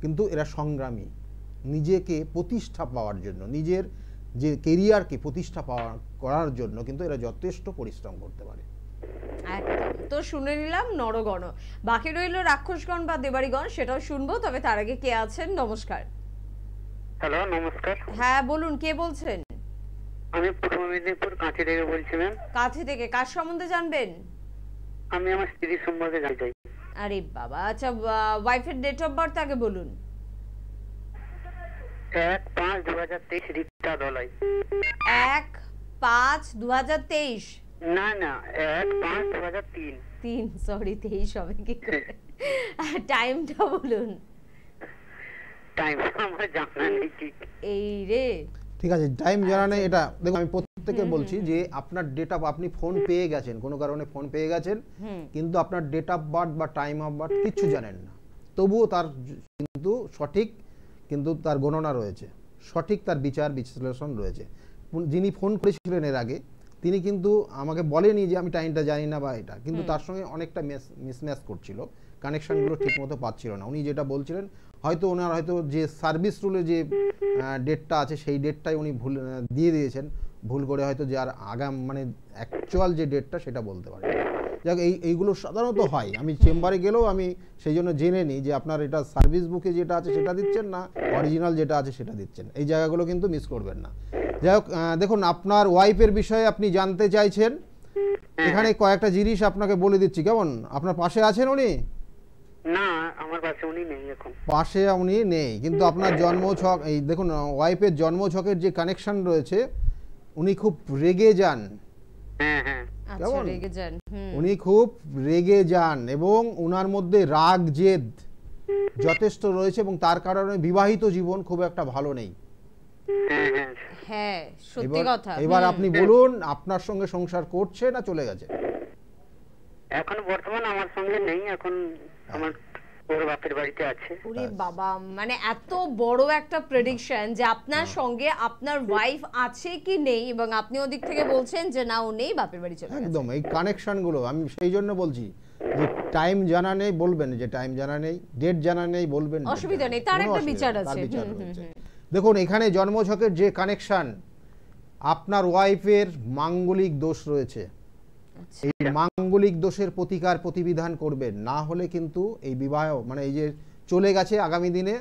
কিন্তু এরা সংগ্রামী, নিজেকে প্রতিষ্ঠা পাওয়ার জন্য, নিজের যে কেরিয়ারকে প্রতিষ্ঠা করার জন্য কিন্তু এরা যথেষ্ট পরিশ্রম করতে পারে। একদম। তো শুনে নিলাম নরগণ, বাকি রইল রাক্ষসগণ বা দেবাড়িগণ, সেটাও শুনবো। তবে তার আগে কে আছেন? নমস্কার। হ্যালো, নমস্কার। হ্যাঁ বলুন, কে বলছেন? আমি পূর্ব মেদিনীপুর কাঁথি থেকে বলছি ম্যাম। কাঁথি থেকে কার সম্বন্ধে জানবেন? আমি আমার স্ত্রীর সম্পর্কে জানতে চাই। আরে বাবা, আচ্ছা ওয়াইফের ডেট অফ বার্থ আগে বলুন। 1/5/2023 রিক্তা দলাই। 1/5/2023? না না, 1/5/2003। 3, সরি 23 হবে কি করে? টাইমটা বলুন। টাইম আমার জানা নেই ঠিক। এই রে, ঠিক আছে, টাইম জানা নেই। এটা দেখুন, আমি প্রত্যেককে বলছি যে আপনার ডেট অফ, আপনি ফোন পেয়ে গেছেন, কোনো কারণে ফোন পেয়ে গেছেন, কিন্তু আপনার ডেট অফ বার্থ বা টাইম অফ বার্থ কিচ্ছু জানেন না, তবুও তার কিন্তু সঠিক, কিন্তু তার গণনা রয়েছে, সঠিক তার বিচার বিশ্লেষণ রয়েছে। যিনি ফোন করেছিলেন এর আগে, তিনি কিন্তু আমাকে বলেনি যে আমি টাইমটা জানি না বা এটা, কিন্তু তার সঙ্গে অনেকটা মিসম্যাচ করছিল, কানেকশনগুলো ঠিকমতো পাচ্ছিল না। উনি যেটা বলছিলেন, হয়তো ওনার হয়তো যে সার্ভিস রুলে যে ডেটটা আছে সেই ডেটটাই উনি ভুল দিয়ে দিয়েছেন, ভুল করে হয়তো যে আর আগাম মানে অ্যাকচুয়াল যে ডেটটা সেটা বলতে পারে। যাক, এইগুলো সাধারণত হয়। আমি চেম্বারে গেলেও আমি সেই জন্য জেনে নিই যে আপনার এটা সার্ভিস বুকে যেটা আছে সেটা দিচ্ছেন না অরিজিনাল যেটা আছে সেটা দিচ্ছেন, এই জায়গাগুলো কিন্তু মিস করবেন না। যাই হোক, দেখুন আপনার ওয়াইফের বিষয়ে আপনি জানতে চাইছেন, এখানে কয়েকটা জিনিস আপনাকে বলে দিচ্ছি, কেমন? আপনার পাশে আছেন উনি? না, আমার পাশে উনি নেই এখন। পাশে উনি নেই, কিন্তু আপনার জন্মছক, এই দেখুন ওয়াইফের জন্মছকের যে কানেকশন রয়েছে, উনি খুব রেগে যান। হ্যাঁ হ্যাঁ। আচ্ছা, রেগে যান। উনি খুব রেগে যান এবং উনার মধ্যে রাগ জেদ যথেষ্ট রয়েছে, এবং তার কারণে বিবাহিত জীবন খুব একটা ভালো নেই। হ্যাঁ, সত্যি কথা। এবার আপনি বলুন, আপনার সঙ্গে সংসার করছে না চলে গেছে? এখন বর্তমান আমার সঙ্গে নেই, এখন আমার ওর বাপের বাড়িতে আছে। ওরে বাবা, মানে এত বড় একটা প্রেডিকশন যে আপনার সঙ্গে আপনার ওয়াইফ আছে কি নেই, এবং আপনি ওদিক থেকে বলছেন যে না ও নেই, বাপের বাড়ি চলে গেছে। একদম, এই কানেকশনগুলো আমি সেই জন্য বলছি যে টাইম জানা নেই বলবেন যে টাইম জানা নেই, ডেট জানা নেই বলবেন, অসুবিধা নেই, তার একটা বিচার আছে। দেখুন এখানে জন্মছকের যে কানেকশন, আপনার ওয়াইফের মাঙ্গলিক দোষ রয়েছে, এই মাঙ্গলিক দোষের প্রতিকার প্রতিবিধান করবেন, না হলে কিন্তু এই বিবাহ মানে এই যে চলে গেছে আগামী দিনে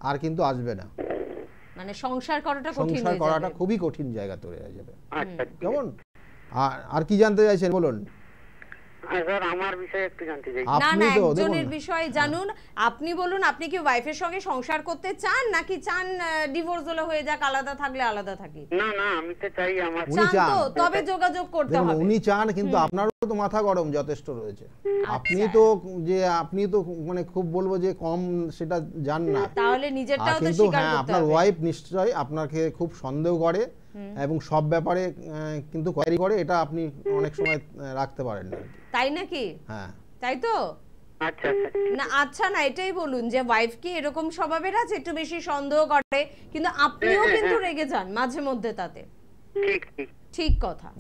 আর কিন্তু আসবে না, মানে সংসার করাটা কঠিন হয়ে যাবে, সংসার করাটা খুবই কঠিন জায়গা তৈরি হয়ে যাবে। কেমন? আর কি জানতে চাইছেন বলুন? স্যার, আমার বিষয়ে একটু জানতে চাই। না না, একজনের বিষয়ে জানুন। আপনি বলুন, আপনি কি ওয়াইফের সঙ্গে সংসার করতে চান, নাকি চান ডিভোর্স হলে হয়ে যাক, আলাদা থাকলে আলাদা থাকি? না না, আমি তো চাই, আমার চান তো, তবে যোগাযোগ করতে হবে। উনি চান, কিন্তু আপনারও তো মাথা গরম যথেষ্ট রয়েছে। আপনি তো মানে খুব বলবো যে কম সেটা জান না, তাহলে নিজেরটাও তো কিন্তু স্বীকার করতে হবে। আপনার ওয়াইফ নিশ্চয়ই আপনাকে খুব সন্দেহ করে এবং সব ব্যাপারে কিন্তু কোয়ারি করে, এটা আপনি অনেক সময় রাখতে পারেন না। তাই নাকি? হ্যাঁ, তাই তো। আচ্ছা না, আচ্ছা না, এটাই বলুন যে ওয়াইফ কি এরকম স্বভাবের আছে, একটু বেশি সন্দেহ করে, কিন্তু আপনিও কিন্তু রেগে যান মাঝে মধ্যে, তাতে ঠিক কথা।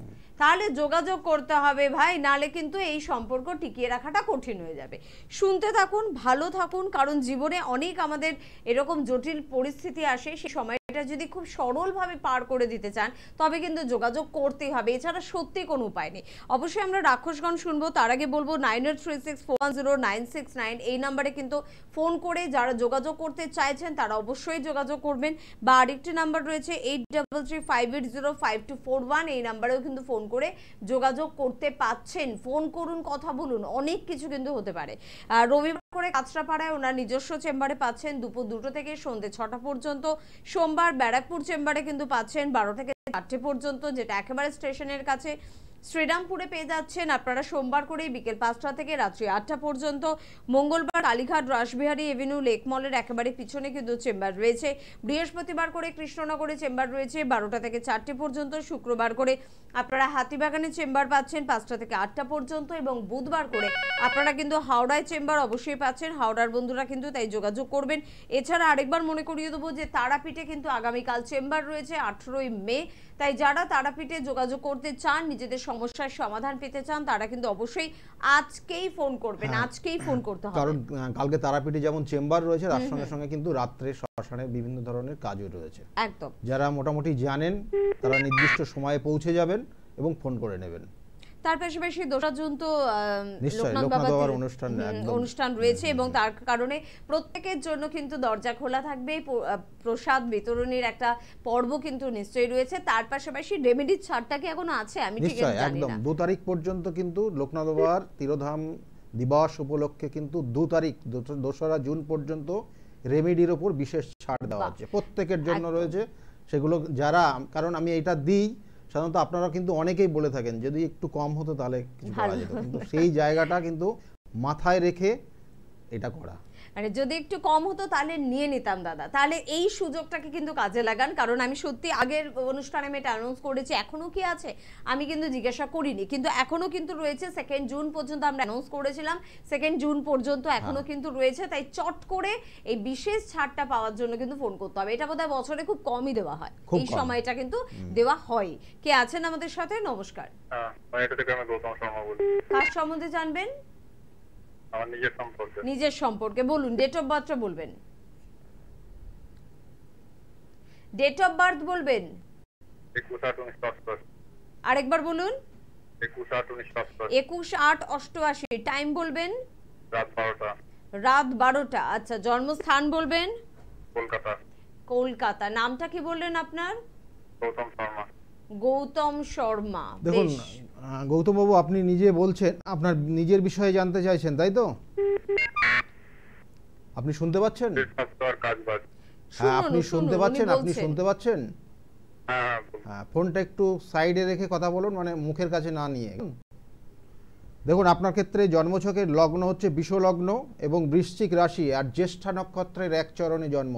তাহলে যোগাযোগ করতে হবে ভাই, নালে কিন্তু এই সম্পর্ক টিকিয়ে রাখাটা কঠিন হয়ে যাবে। শুনতে থাকুন, ভালো থাকুন, কারণ জীবনে অনেক আমাদের এরকম জটিল পরিস্থিতি আসে, সেই সময়টা যদি খুব সরলভাবে পার করে দিতে চান তবে কিন্তু যোগাযোগ করতেই হবে, এছাড়া সত্যি কোনো উপায় নেই। অবশ্যই আমরা রাক্ষসগণ শুনবো, তার আগে বলবো 9836410969 এই নাম্বারে কিন্তু ফোন করে যারা যোগাযোগ করতে চাইছেন তারা অবশ্যই যোগাযোগ করবেন, বা আরেকটি নাম্বার রয়েছে 8335805241, এই নাম্বারেও কিন্তু ফোন করে যোগাযোগ করতে পাচ্ছেন। ফোন করুন, কথা বলুন, অনেক কিছু কিন্তু হতে পারে। রবিবার করে কাঁচরাপাড়ায় ওনার নিজস্ব চেম্বারে পাচ্ছেন দুপুর 2টো থেকে সন্ধ্যে 6টা পর্যন্ত। সোমবার ব্যারাকপুর চেম্বারে কিন্তু পাচ্ছেন 12 থেকে 4টে পর্যন্ত, যেটা একেবারে স্টেশনের কাছে। শ্রীরামপুরে পেয়ে যাচ্ছেন আপনারা সোমবার করে বিকেল 5টা থেকে রাত্রি 8টা পর্যন্ত। মঙ্গলবার কালীঘাট রাসবিহারী এভিনিউ লেক মলের একেবারে পিছনে কিন্তু চেম্বার রয়েছে। বৃহস্পতিবার করে কৃষ্ণনগরে চেম্বার রয়েছে 12টা থেকে 4টে পর্যন্ত। শুক্রবার করে আপনারা হাতিবাগানে চেম্বার পাচ্ছেন 5টা থেকে 8টা পর্যন্ত, এবং বুধবার করে আপনারা কিন্তু হাওড়ায় চেম্বার অবশ্যই পাচ্ছেন। হাওড়ার বন্ধুরা কিন্তু তাই যোগাযোগ করবেন। এছাড়া আরেকবার মনে করিয়ে দেবো যে তারাপীঠে কিন্তু আগামীকাল চেম্বার রয়েছে 18ই মে, তাই যারা তারাপীঠে যোগাযোগ করতে চান, নিজেদের সমস্যার সমাধান পেতে চান, তারা কিন্তু অবশ্যই আজকেই ফোন করবেন, আজকেই ফোন করতে হবে। কারণ কালকে তারাপীঠে যেমন চেম্বার রয়েছে, তার সঙ্গে সঙ্গে কিন্তু রাত্রে শ্মশানের বিভিন্ন ধরনের কাজও রয়েছে। একদম, যারা মোটামুটি জানেন তারা নির্দিষ্ট সময়ে পৌঁছে যাবেন এবং ফোন করে নেবেন। তার পাশাপাশি 2রা জুন তো লোকনাথ বাবার অনুষ্ঠান রয়েছে এবং তার কারণে প্রত্যেকের জন্য কিন্তু দরজা খোলা থাকবে। প্রসাদ বিতরণের একটা পর্ব কিন্তু নিশ্চয়ই রয়েছে। তার পাশাপাশি রেমেডির ছাড়টা কি এখনো আছে? আমি ঠিক জানি না। 2 তারিখ পর্যন্ত কিন্তু লোকনাথ বাবার তিরোধাম দিবস উপলক্ষে কিন্তু 2 তারিখ 2রা জুন পর্যন্ত রেমেডির উপর বিশেষ ছাড় দেওয়া হচ্ছে, প্রত্যেকের জন্য রয়েছে সেগুলো। যারা, কারণ আমি এটা দিই সাধারণত আপনারা কিন্তু অনেকেই বলে থাকেন যদি একটু কম হতো তাহলে কিছু করা যেত, কিন্তু সেই জায়গাটা কিন্তু মাথায় রেখে এটা করা। মানে যদি একটু কম হতো তাহলে নিয়ে নিতাম দাদা। তাহলে এই সুযোগটাকে কিন্তু কাজে লাগান, কারণ আমি সত্যি আগের অনুষ্ঠানে আমি এটা অ্যানাউন্স করেছি, এখনো কি আছে আমি কিন্তু জিজ্ঞাসা করিনি, কিন্তু এখনো কিন্তু রয়েছে। 2 জুন পর্যন্ত আমরা অ্যানাউন্স করেছিলাম, 2 জুন পর্যন্ত এখনো কিন্তু রয়েছে। তাই চট করে এই বিশেষ ছাড়টা পাওয়ার জন্য কিন্তু ফোন করতে হবে। এটা বোধহয় বছরে খুব কমই দেওয়া হয়, এই সময়টা কিন্তু দেওয়া হয়। কে আছেন আমাদের সাথে? নমস্কার। কার সম্বন্ধে জানবেন? আমার নিজের সম্পর্কে বলুন। ডেট অফ বার্থটা বলবেন। ডেট অফ বার্থ বলবেন। 21/8/1988। আরেকবার বলুন। 21/8/1988। 21/8/88। টাইম বলবেন। রাত 12টা। রাত 12টা। আচ্ছা, জন্মস্থান বলবেন। কলকাতা। কলকাতা। নামটা কি বললেন আপনার? গৌতম শর্মা। গৌতম শর্মা। দেখুন গৌতম বাবু, আপনি নিজে বলছেন আপনার নিজের বিষয়ে জানতে চাইছেন, তাই তো? আপনি শুনতে পাচ্ছেন? হ্যাঁ, আপনি শুনতে পাচ্ছেন? আপনি শুনতে পাচ্ছেন? হ্যাঁ, ফোনটা একটু সাইডে রেখে কথা বলুন, মানে মুখের কাছে না নিয়ে। দেখুন, আপনার ক্ষেত্রে জন্মছকের লগ্ন হচ্ছে বিষ লগ্ন এবং বৃশ্চিক রাশি আর জ্যেষ্ঠা নক্ষত্রের এক চরণে জন্ম।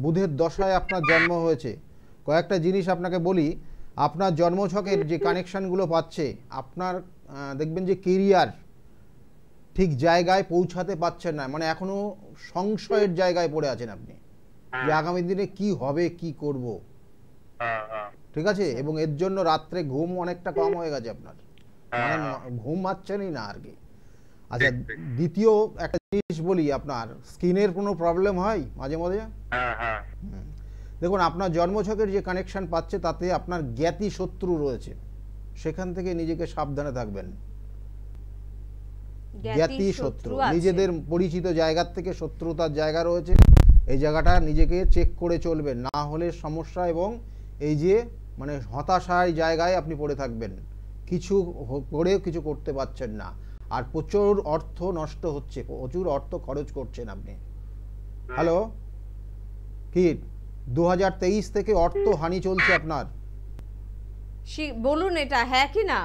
বুধের দশায় আপনার জন্ম হয়েছে। কয়েকটা জিনিস আপনাকে বলি, আপনার জন্মছকের যে কানেকশানগুলো পাচ্ছে, আপনার দেখবেন যে কেরিয়ার ঠিক জায়গায় পৌঁছাতে পারছেন না, মানে এখনো সংশয়ের জায়গায় পড়ে আছেন আপনি যে আগামী দিনে কি হবে, কি করব, ঠিক আছে? এবং এর জন্য রাত্রে ঘুম অনেকটা কম হয়ে গেছে আপনার, মানে ঘুম পাচ্ছেনই না আর কি। আচ্ছা, দ্বিতীয় একটা জিনিস বলি, আপনার স্কিনের কোনো প্রবলেম হয় মাঝে মাঝে? দেখুন, আপনার জন্মছকের যে কানেকশন পাচ্ছে তাতে আপনার জ্ঞাতি শত্রু রয়েছে, সেখান থেকে নিজেকে সাবধানে থাকবেন। জ্ঞাতি শত্রু, নিজেদের পরিচিত জায়গার থেকে শত্রুতার জায়গা রয়েছে, এই জায়গাটা নিজেকে চেক করে চলবেন, না হলে সমস্যা এবং এই যে মানে হতাশার জায়গায় আপনি পড়ে থাকবেন, কিছু করেও কিছু করতে পারছেন না, আর প্রচুর অর্থ নষ্ট হচ্ছে, প্রচুর অর্থ খরচ করছেন আপনি। হ্যালো, কি 2023 থেকে অর্থ হানি চলছে আপনার, বলুন এটা হ্যাঁ কি না?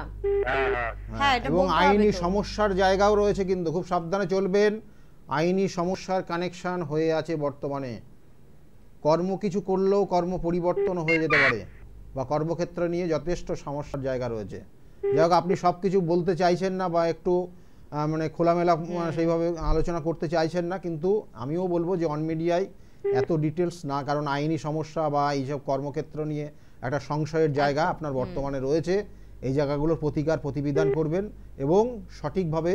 হ্যাঁ, এটা এবং আইনি সমস্যার জায়গাও রয়েছে, কিন্তু খুব সাবধানে চলবেন। আইনি সমস্যার কানেকশন হয়ে আছে বর্তমানে। কর্ম কিছু করলেও কর্ম পরিবর্তন হয়ে যেতে পারে, বা কর্মক্ষেত্র নিয়ে যথেষ্ট সমস্যার জায়গা রয়েছে। যাই হোক, আপনি সব কিছু বলতে চাইছেন না বা একটু মানে খোলামেলা সেইভাবে আলোচনা করতে চাইছেন না, কিন্তু আমিও বলবো যে অন মিডিয়ায় এত ডিটেলস না, কারণ আইনি সমস্যা বা এইসব কর্মক্ষেত্র নিয়ে একটা সংশয়ের জায়গা আপনার বর্তমানে রয়েছে। এই জায়গাগুলোর প্রতিবিধান করবেন এবং সঠিকভাবে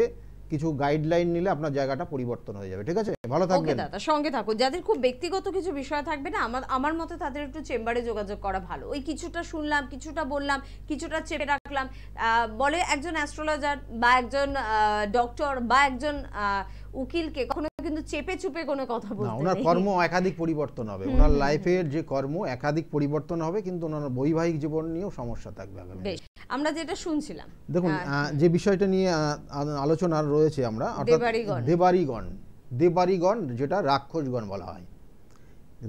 কিছু গাইডলাইন নিলে আপনার জায়গাটা পরিবর্তন হয়ে যাবে, ঠিক আছে? ভালো থাকবেন। ওকে দাদা, সঙ্গে থাকুন। যাদের খুব ব্যক্তিগত কিছু বিষয় থাকবে না, আমার মতে তাদের একটু চেম্বারে যোগাযোগ করা ভালো। ওই কিছুটা শুনলাম, কিছুটা বললাম, কিছুটা চেপে রাখলাম, বলে একজন অ্যাস্ট্রোলজার বা একজন ডক্টর বা একজন উকিলকে কখনো কিন্তু চেপে চুপে কোনো কথা বলতে নেই। ওনার কর্ম একাধিক পরিবর্তন হবে, ওনার লাইফের যে কর্ম একাধিক পরিবর্তন হবে, কিন্তু ওনার বৈবাহিক জীবন নিয়েও সমস্যা থাকবে। বেশ, আমরা যেটা শুনছিলাম, দেখুন যে বিষয়টা নিয়ে আলোচনা রয়েছে আমরা, অর্থাৎ দেবাড়িগণ, যেটা রাক্ষসগণ বলা হয়।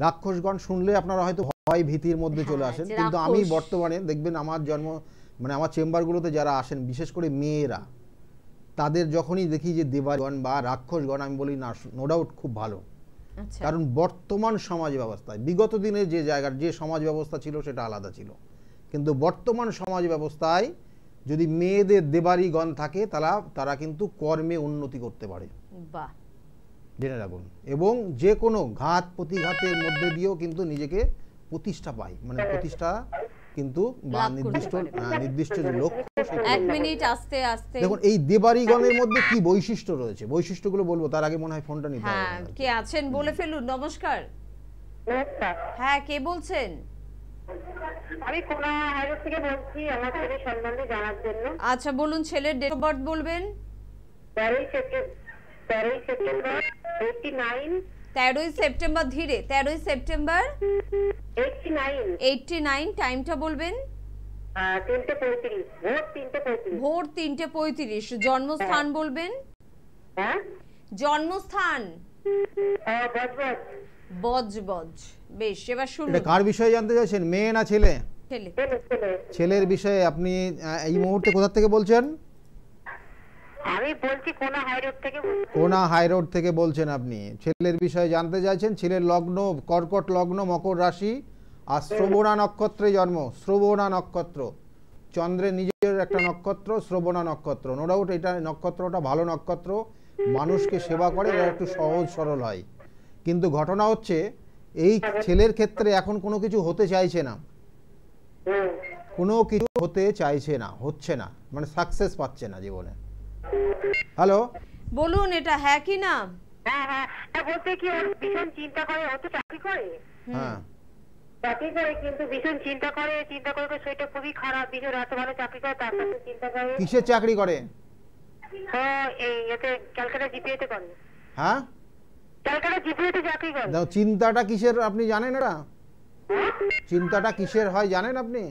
রাক্ষসগণ শুনলে আপনারা হয়তো ভয় ভীতির মধ্যে চলে আসেন, কিন্তু আমি বর্তমানে দেখবেন আমার মানে আমার চেম্বারগুলোতে যারা আসেন, বিশেষ করে মেয়েরা, তাদের যখনই দেখি যে দেবাড়িগণ বা রাক্ষসগণ, আমি বলি না, নো ডাউট খুব ভালো। কারণ বর্তমান সমাজ ব্যবস্থায়, বিগত দিনে যে জায়গার যে সমাজ ব্যবস্থা ছিল সেটা আলাদা ছিল, কিন্তু বর্তমান সমাজ ব্যবস্থায় যদি মেয়েদের দেবাড়িগণ থাকে তারা কিন্তু কর্মে উন্নতি করতে পারে, জেনে রাখুন। এবং যে কোনো ঘাত প্রতিঘাতের মধ্যে দিয়েও কিন্তু নিজেকে প্রতিষ্ঠা পায়, মানে প্রতিষ্ঠা কিন্তু বা লাভ করতে নির্দিষ্ট পারে। নির্দিষ্ট যে লক্ষ্য সেটা এক মিনিট আস্তে আস্তে। দেখুন এই দেবাড়িগণের মধ্যে কি বৈশিষ্ট্য রয়েছে, বৈশিষ্ট্যগুলো বলবো তার আগে মনে হয় ফোনটা নিতে হবে হ্যাঁ, আমাদের। কে আছেন বলে ফেলুন। নমস্কার। নমস্কার, হ্যাঁ, কে বলছেন? আমি কোনা হাইরোড থেকে বলছি আমার ছেলের সম্বন্ধে জানার জন্য। আচ্ছা বলুন, ছেলের ডেট অফ বার্থ বলবেন। 13ই সেপ্টেম্বর 89। 13ই সেপ্টেম্বর, ধীরে 13ই সেপ্টেম্বর 89 89, টাইমটা বলবেন। 3:35, ভোর 3:35। ভোর 3:35। জন্মস্থান বলবেন। হ্যাঁ, জন্মস্থান বজবজ। বজবজ। বেশ, এবার এটা শুনুন। কার বিষয়ে জানতে চাইছেন, মেয়ে না ছেলে? ছেলে। ছেলে। ছেলের বিষয়ে আপনি এই মুহূর্তে কোথা থেকে বলছেন? আমি বলছি কোনা হাইরোড থেকে বলছি। কোনা হাই রোড থেকে বলছেন আপনি। ছেলের বিষয়ে জানতে চাইছেন। ছেলের লগ্ন কর্কট লগ্ন, মকর রাশি, আর শ্রবণা নক্ষত্রে জন্ম। শ্রবণা নক্ষত্র চন্দ্রের নিজের একটা নক্ষত্র, শ্রবণা নক্ষত্র। নো ডাউট এটা নক্ষত্রটা ভালো নক্ষত্র, মানুষকে সেবা করে, এরা একটু সহজ সরল হয়। কিন্তু ঘটনা হচ্ছে এই ছেলের ক্ষেত্রে এখন কোনো কিছু হতে চাইছে না, কোনো কিছু হতে চাইছে না, হচ্ছে না, মানে সাকসেস পাচ্ছে না জীবনে। হ্যালো, বলুন, এটা হ্যাঁ কি না? হ্যাঁ হ্যাঁ, বলতে কি ওর ভীষণ চিন্তা করে, ও তো চাকরি করে। হ্যাঁ চাকরি করে কিন্তু ভীষণ চিন্তা করে ওর শরীরটা খুবই খারাপ। ভীষণ এত ভালো চাকরি করে, তার সাথে চিন্তা করে। কিসের চাকরি করে? এই এতে ক্যালকাটা জিপিএতে করে। হ্যাঁ, ক্যালকাটা জিপিএতে চাকরি করে। দাও, চিন্তাটা কিসের আপনি জানেন? এটা চিন্তাটা কিসের হয় জানেন আপনি?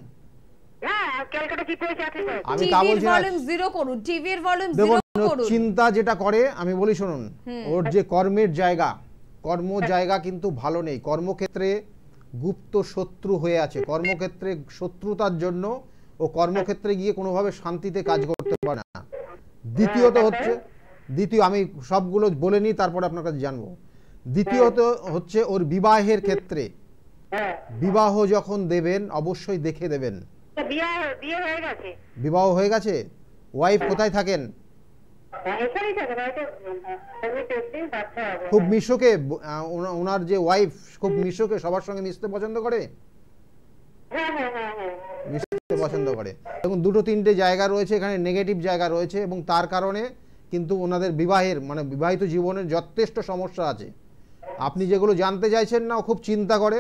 হ্যাঁ, ক্যালকাটা জিপিএতে চাকরি করে। আমি তা টিভির বলছি না। ভলিউম জিরো করুন, টিভির ভলিউম জিরো দেখুন করুন। চিন্তা যেটা করে আমি বলি শুনুন, ওর যে কর্মের জায়গা, কর্ম জায়গা কিন্তু ভালো নেই। কর্মক্ষেত্রে গুপ্ত শত্রু হয়ে আছে, কর্মক্ষেত্রে শত্রুতার জন্য ও কর্মক্ষেত্রে গিয়ে কোনোভাবে শান্তিতে কাজ করতে পারে না। দ্বিতীয়ত হচ্ছে, আমি সবগুলো বলে নিই তারপরে আপনার কাছে জানবো। দ্বিতীয়ত হচ্ছে ওর বিবাহের ক্ষেত্রে, বিবাহ যখন দেবেন অবশ্যই দেখে দেবেন। বিয়ে হয়ে গেছে। বিবাহ হয়ে গেছে? ওয়াইফ কোথায় থাকেন? এখানেই থাকে, হয়তো বাচ্চা হবে। খুব মিশুকে, ওনার যে ওয়াইফ খুব মিশুকে, সবার সঙ্গে মিশতে পছন্দ করে, হ্যাঁ হ্যাঁ হ্যাঁ হ্যাঁ। মিশতে পছন্দ করে। এবং দুটো তিনটে জায়গা রয়েছে এখানে, নেগেটিভ জায়গা রয়েছে, এবং তার কারণে কিন্তু ওনাদের বিবাহের মানে বিবাহিত জীবনের যথেষ্ট সমস্যা আছে। আপনি যেগুলো জানতে চাইছেন না, ও খুব চিন্তা করে।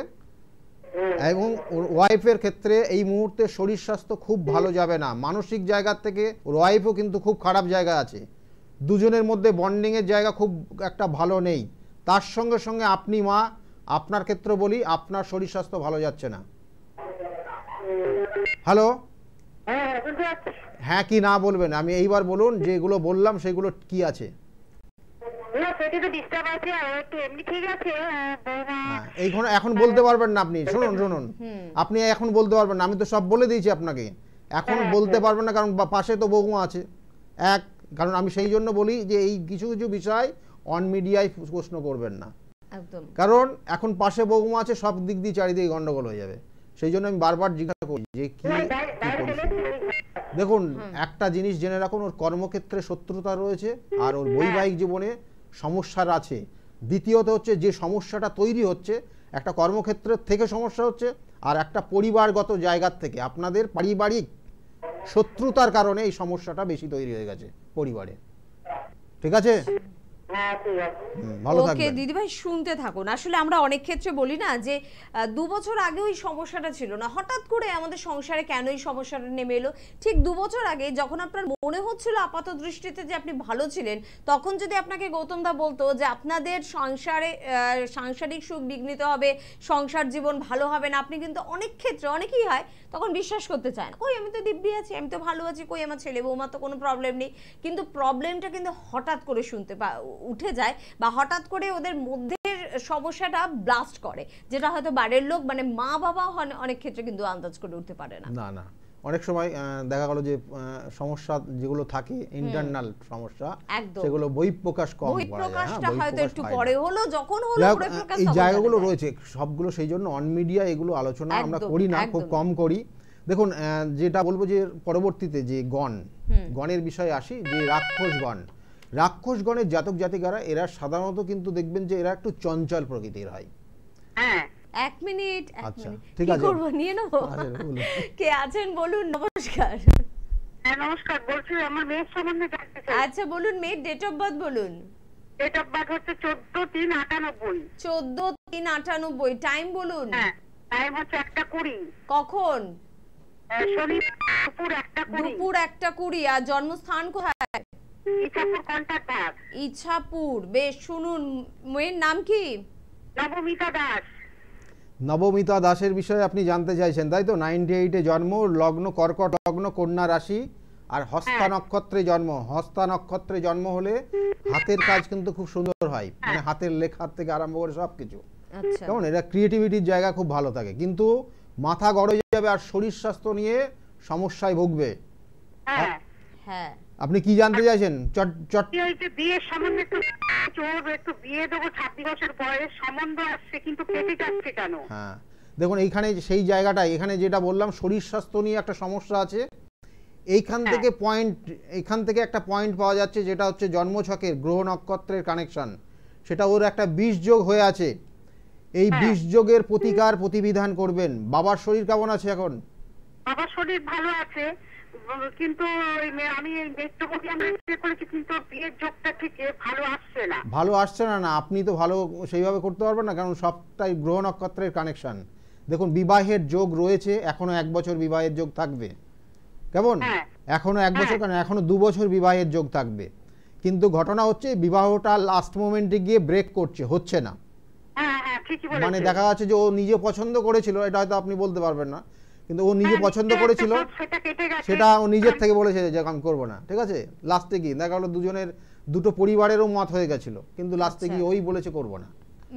এবং ওয়াইফের ক্ষেত্রে এই মুহূর্তে শরীর স্বাস্থ্য খুব ভালো যাবে না, মানসিক জায়গা থেকে ওর ওয়াইফও কিন্তু খুব খারাপ জায়গা আছে। দুজনের মধ্যে বন্ডিংয়ের জায়গা খুব একটা ভালো নেই। তার সঙ্গে সঙ্গে আপনি মা, আপনার ক্ষেত্রে বলি আপনার শরীর স্বাস্থ্য ভালো যাচ্ছে না। হ্যালো, হ্যাঁ কি না বলবেন? আমি এইবার বলুন, যেগুলো বললাম সেগুলো কি আছে? এইখানে এখন বলতে পারবেন না আপনি। শুনুন, আপনি এখন বলতে পারবেন না, আমি তো সব বলে দিয়েছি আপনাকে। এখন বলতে পারবেন না কারণ পাশে তো বৌমা আছে। কারণ আমি সেই জন্য বলি যে এই কিছু কিছু বিষয় অন মিডিয়ায় প্রশ্ন করবেন না, একদম। কারণ এখন পাশে বৌমা আছে, সব দিক দিয়ে চারিদিকে গন্ডগোল হয়ে যাবে। সেই জন্য আমি বারবার জিজ্ঞাসা করি যে কি দেখুন, একটা জিনিস জেনে রাখুন, ওর কর্মক্ষেত্রে শত্রুতা রয়েছে আর ওর বৈবাহিক জীবনে সমস্যার আছে। দ্বিতীয়ত হচ্ছে যে সমস্যাটা তৈরি হচ্ছে, একটা কর্মক্ষেত্রের থেকে সমস্যা হচ্ছে, আর একটা পরিবারগত জায়গার থেকে আপনাদের পারিবারিক শত্রুতার কারণে এই সমস্যাটা বেশি তৈরি হয়ে গেছে পরিবারে। ঠিক আছে, ভালো ওকে থাকবেন। দিদিভাই, শুনতে থাকুন। আসলে আমরা অনেক ক্ষেত্রে বলি না যে 2 বছর আগে ওই সমস্যাটা ছিল না, হঠাৎ করে আমাদের সংসারে কেন এই সমস্যাটা নেমে এলো। ঠিক 2 বছর আগে যখন আপনার মনে হচ্ছিল আপাত দৃষ্টিতে যে আপনি ভালো ছিলেন, তখন যদি আপনাকে গৌতম দা বলতো যে আপনাদের সংসারে সাংসারিক সুখ বিঘ্নিত হবে, সংসার জীবন ভালো হবে না, আপনি কিন্তু অনেক ক্ষেত্রে, অনেকেই হয় তখন বিশ্বাস করতে চায় না। কই আমি তো দিব্যি আছি, আমি তো ভালো আছি, কই আমার ছেলে বৌমা তো কোনো প্রবলেম নেই। কিন্তু প্রবলেমটা কিন্তু হঠাৎ করে উঠে যায়, বা হঠাৎ করে ওদের মধ্যে সমস্যাটা ব্লাস্ট করে, যেটা হয়তো বাড়ির লোক মানে মা বাবা অনেক ক্ষেত্রে কিন্তু আন্দাজ করে উঠতে পারে না। না অনেক সময় দেখা গেল যে সমস্যা যেগুলো থাকে ইন্টারনাল সমস্যা, সেগুলো বহিঃপ্রকাশ কম করা যায়। বহিঃপ্রকাশটা হয়তো একটু পরে হলো, যখন হলো বহিঃপ্রকাশ এই জায়গাগুলো রয়েছে সবগুলো। সেই জন্য অন মিডিয়া এগুলো আলোচনা আমরা করি না, খুব কম করি। দেখুন, যেটা বলবো যে পরবর্তীতে যে গণের বিষয়ে আসি, যে রাক্ষসগণের জাতক জাতিকারা এরা সাধারণত কিন্তু দেখবেন যে এরা একটু চঞ্চল প্রকৃতির হয়। এক মিনিট আচ্ছা, ঠিক কি আছে। করব, নিয়ে নেবো? আচ্ছা, বলুন। কে আছেন বলুন। নমস্কার। হ্যাঁ নমস্কার, বলছি আমার মেয়ের সম্বন্ধে জানতে চাই। আচ্ছা বলুন, মেয়ের ডেট অফ বার্থ বলুন। ডেট অফ বার্থ হচ্ছে 14/3/98। 14/3/98। টাইম বলুন। হ্যাঁ, টাইম হচ্ছে 1:20। কখন? শনি দুপুর 1:20। দুপুর 1:20। আর জন্মস্থান কোথায়? ইচ্ছাপুর কন্টাক্ট। ইছাপুর। বেশ, শুনুন, মেয়ের নাম কি? নবমিতা দাস। নবমিতা দাসের বিষয়ে আপনি জানতে চাইছেন, তাই তো? 98-এ জন্ম, লগ্ন কর্কট লগ্ন, কন্যা রাশি, আর হস্তা নক্ষত্রে জন্ম। হস্তা নক্ষত্রে জন্ম হলে হাতের কাজ কিন্তু খুব সুন্দর হয়, মানে হাতের লেখার থেকে আরম্ভ করে সবকিছু। আচ্ছা। কেমন, এটা ক্রিয়েটিভিটির জায়গা খুব ভালো থাকে, কিন্তু মাথা গড়ে যাবে আর শরীর স্বাস্থ্য নিয়ে সমস্যায় ভুগবে। হ্যাঁ হ্যাঁ। আপনি কি জানতে চাইছেন? চট কি হয়েছে বিয়ের সম্বন্ধে একটু বিয়ে দেবো, 26 বছর বয়স, সম্বন্ধ আসছে কিন্তু কেটে যাচ্ছে কেন? হ্যাঁ, দেখুন এইখানে সেই জায়গাটায়, এখানে যেটা বললাম শরীর স্বাস্থ্য নিয়ে একটা সমস্যা আছে। এইখান থেকে একটা পয়েন্ট পাওয়া যাচ্ছে, যেটা হচ্ছে জন্মছকের গ্রহ নক্ষত্রের কানেকশন, সেটা ওর একটা বিষ যোগ হয়ে আছে। এই বিষ যোগের প্রতিকার প্রতিবিধান করবেন। বাবার শরীর কেমন আছে এখন? বাবার শরীর ভালো আছে, কিন্তু আমি করেছি, কিন্তু বিয়ের যোগটা ঠিক ভালো আসছে না। ভালো আসছে না? না, আপনি তো ভালো সেইভাবে করতে পারবেন না, কারণ সবটাই গ্রহ নক্ষত্রের কানেকশন। দেখুন, বিবাহের যোগ রয়েছে, এখনো 1 বছর বিবাহের যোগ থাকবে। কেমন? এখনো 1 বছর কেন, এখনো 2 বছর বিবাহের যোগ থাকবে। কিন্তু ঘটনা হচ্ছে বিবাহটা লাস্ট মোমেন্টে গিয়ে ব্রেক হচ্ছে না। মানে দেখা যাচ্ছে যে ও নিজে পছন্দ করেছিল, এটা হয়তো আপনি বলতে পারবেন না, কিন্তু ও নিজে পছন্দ করেছিল, সেটা ও নিজের থেকে বলেছে যে আমি করবো না। ঠিক আছে, লাস্টে কি দেখা গেলো দুটো পরিবারেরও মত হয়ে গেছিল, কিন্তু লাস্টে কি ওই বলেছে করবো না।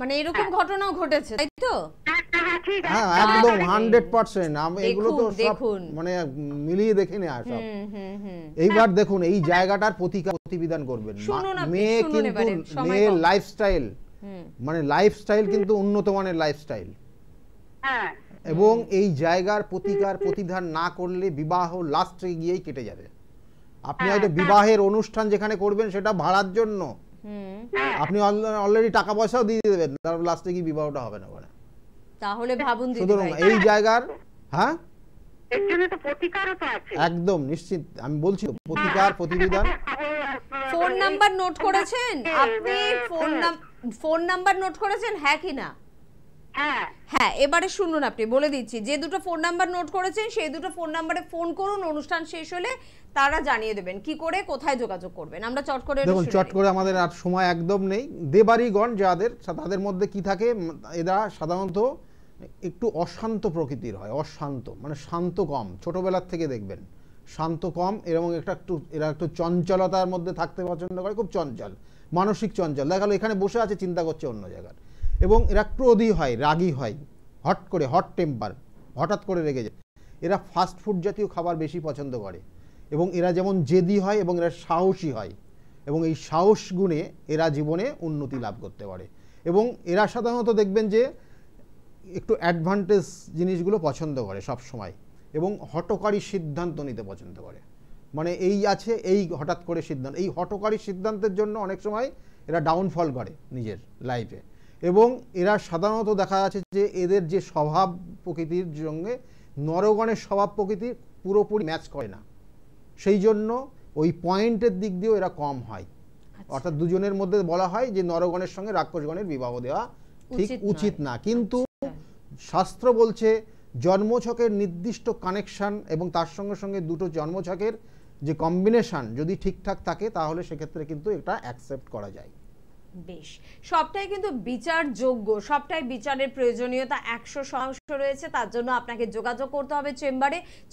মানে এরকম ঘটনাও ঘটেছে, তাই তো? হ্যাঁ, একদম 100%। এগুলো তো সব মানে মিলিয়ে দেখে নেওয়া সব। এইবার দেখুন, এই জায়গাটার প্রতিবিধান করবেন। মেয়ে কিন্তু, মেয়ের লাইফস্টাইল, মানে লাইফস্টাইল কিন্তু উন্নত মানের লাইফস্টাইল, এবং এই জায়গার প্রতিবিধান না করলে বিবাহ লাস্টে গিয়েই কেটে যাবে। আপনি হয়তো বিবাহের অনুষ্ঠান যেখানে করবেন সেটা ভাড়ার জন্য, আপনি অলরেডি টাকা পয়সাও দিয়ে দেবেন, তারপর লাস্টে গিয়ে বিবাহটা হবে না। তাহলে ভাবুন সুতরাং এই জায়গার, হ্যাঁ এর জন্য তো প্রতিকারও তো আছে। একদম নিশ্চিত, আমি বলছি প্রতিকার প্রতিবিধান। ফোন নাম্বার নোট করেছেন আপনি? ফোন নাম্বার নোট করেছেন, হ্যাঁ কি না? হ্যাঁ, এবারে শুনুন, আপনি বলে দিচ্ছি, যে দুটো ফোন নাম্বার নোট করেছেন সেই দুটো ফোন নাম্বারে ফোন করুন, অনুষ্ঠান শেষ হলে তারা জানিয়ে দেবেন কি করে কোথায় যোগাযোগ করবেন। আমরা চট করে দেখুন, চট করে আমাদের আর সময় একদম নেই। দেবাড়িগণ তাদের মধ্যে কি থাকে, এরা সাধারণত একটু অশান্ত প্রকৃতির হয়। অশান্ত মানে শান্ত কম, ছোটবেলার থেকে দেখবেন শান্ত কম, এবং এরা একটু চঞ্চলতার মধ্যে থাকতে পছন্দ করে, খুব চঞ্চল, মানসিক চঞ্চল। দেখা গেলো এখানে বসে আছে, চিন্তা করছে অন্য জায়গার। এবং এরা ক্রোধী হয়, রাগী হয়, হট টেম্পার, হঠাৎ করে রেগে যায়। এরা ফাস্ট ফুড জাতীয় খাবার বেশি পছন্দ করে, এবং এরা যেমন জেদি হয় এবং এরা সাহসী হয়, এবং এই সাহস গুণে এরা জীবনে উন্নতি লাভ করতে পারে। এবং এরা সাধারণত দেখবেন যে একটু অ্যাডভান্টেজ জিনিসগুলো পছন্দ করে সব সময়, এবং হঠকারী সিদ্ধান্ত নিতে পছন্দ করে। মানে এই হঠাৎ করে সিদ্ধান্ত, এই হঠকারী সিদ্ধান্তের জন্য অনেক সময় এরা ডাউনফল করে নিজের লাইফে। এবং এরা সাধারণত দেখা যাচ্ছে যে এদের যে স্বভাব প্রকৃতির সঙ্গে নরগণের স্বভাব প্রকৃতি পুরোপুরি ম্যাচ করে না, সেই জন্য ওই পয়েন্টের দিক দিয়েও এরা কম হয়। অর্থাৎ দুজনের মধ্যে বলা হয় যে নরগণের সঙ্গে রাক্ষসগণের বিবাহ দেওয়া ঠিক উচিত না, কিন্তু শাস্ত্র বলছে জন্মছকের নির্দিষ্ট কানেকশন এবং তার সঙ্গে সঙ্গে দুটো জন্মছকের যে কম্বিনেশন যদি ঠিকঠাক থাকে, তাহলে সেক্ষেত্রে কিন্তু এটা অ্যাকসেপ্ট করা যায়। বেশ, সবটাই কিন্তু বিচারযোগ্য, সবটাই বিচারের প্রয়োজনীয়তা 100% রয়েছে। তার জন্য আপনাকে যোগাযোগ করতে হবে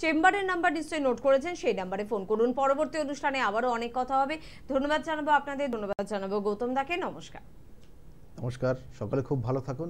চেম্বারের নাম্বার নিশ্চয়ই নোট করেছেন, সেই নাম্বারে ফোন করুন। পরবর্তী অনুষ্ঠানে আবারও অনেক কথা হবে। ধন্যবাদ জানাবো আপনাদের, ধন্যবাদ জানাবো গৌতম দাকে। নমস্কার। নমস্কার, সকলে খুব ভালো থাকুন।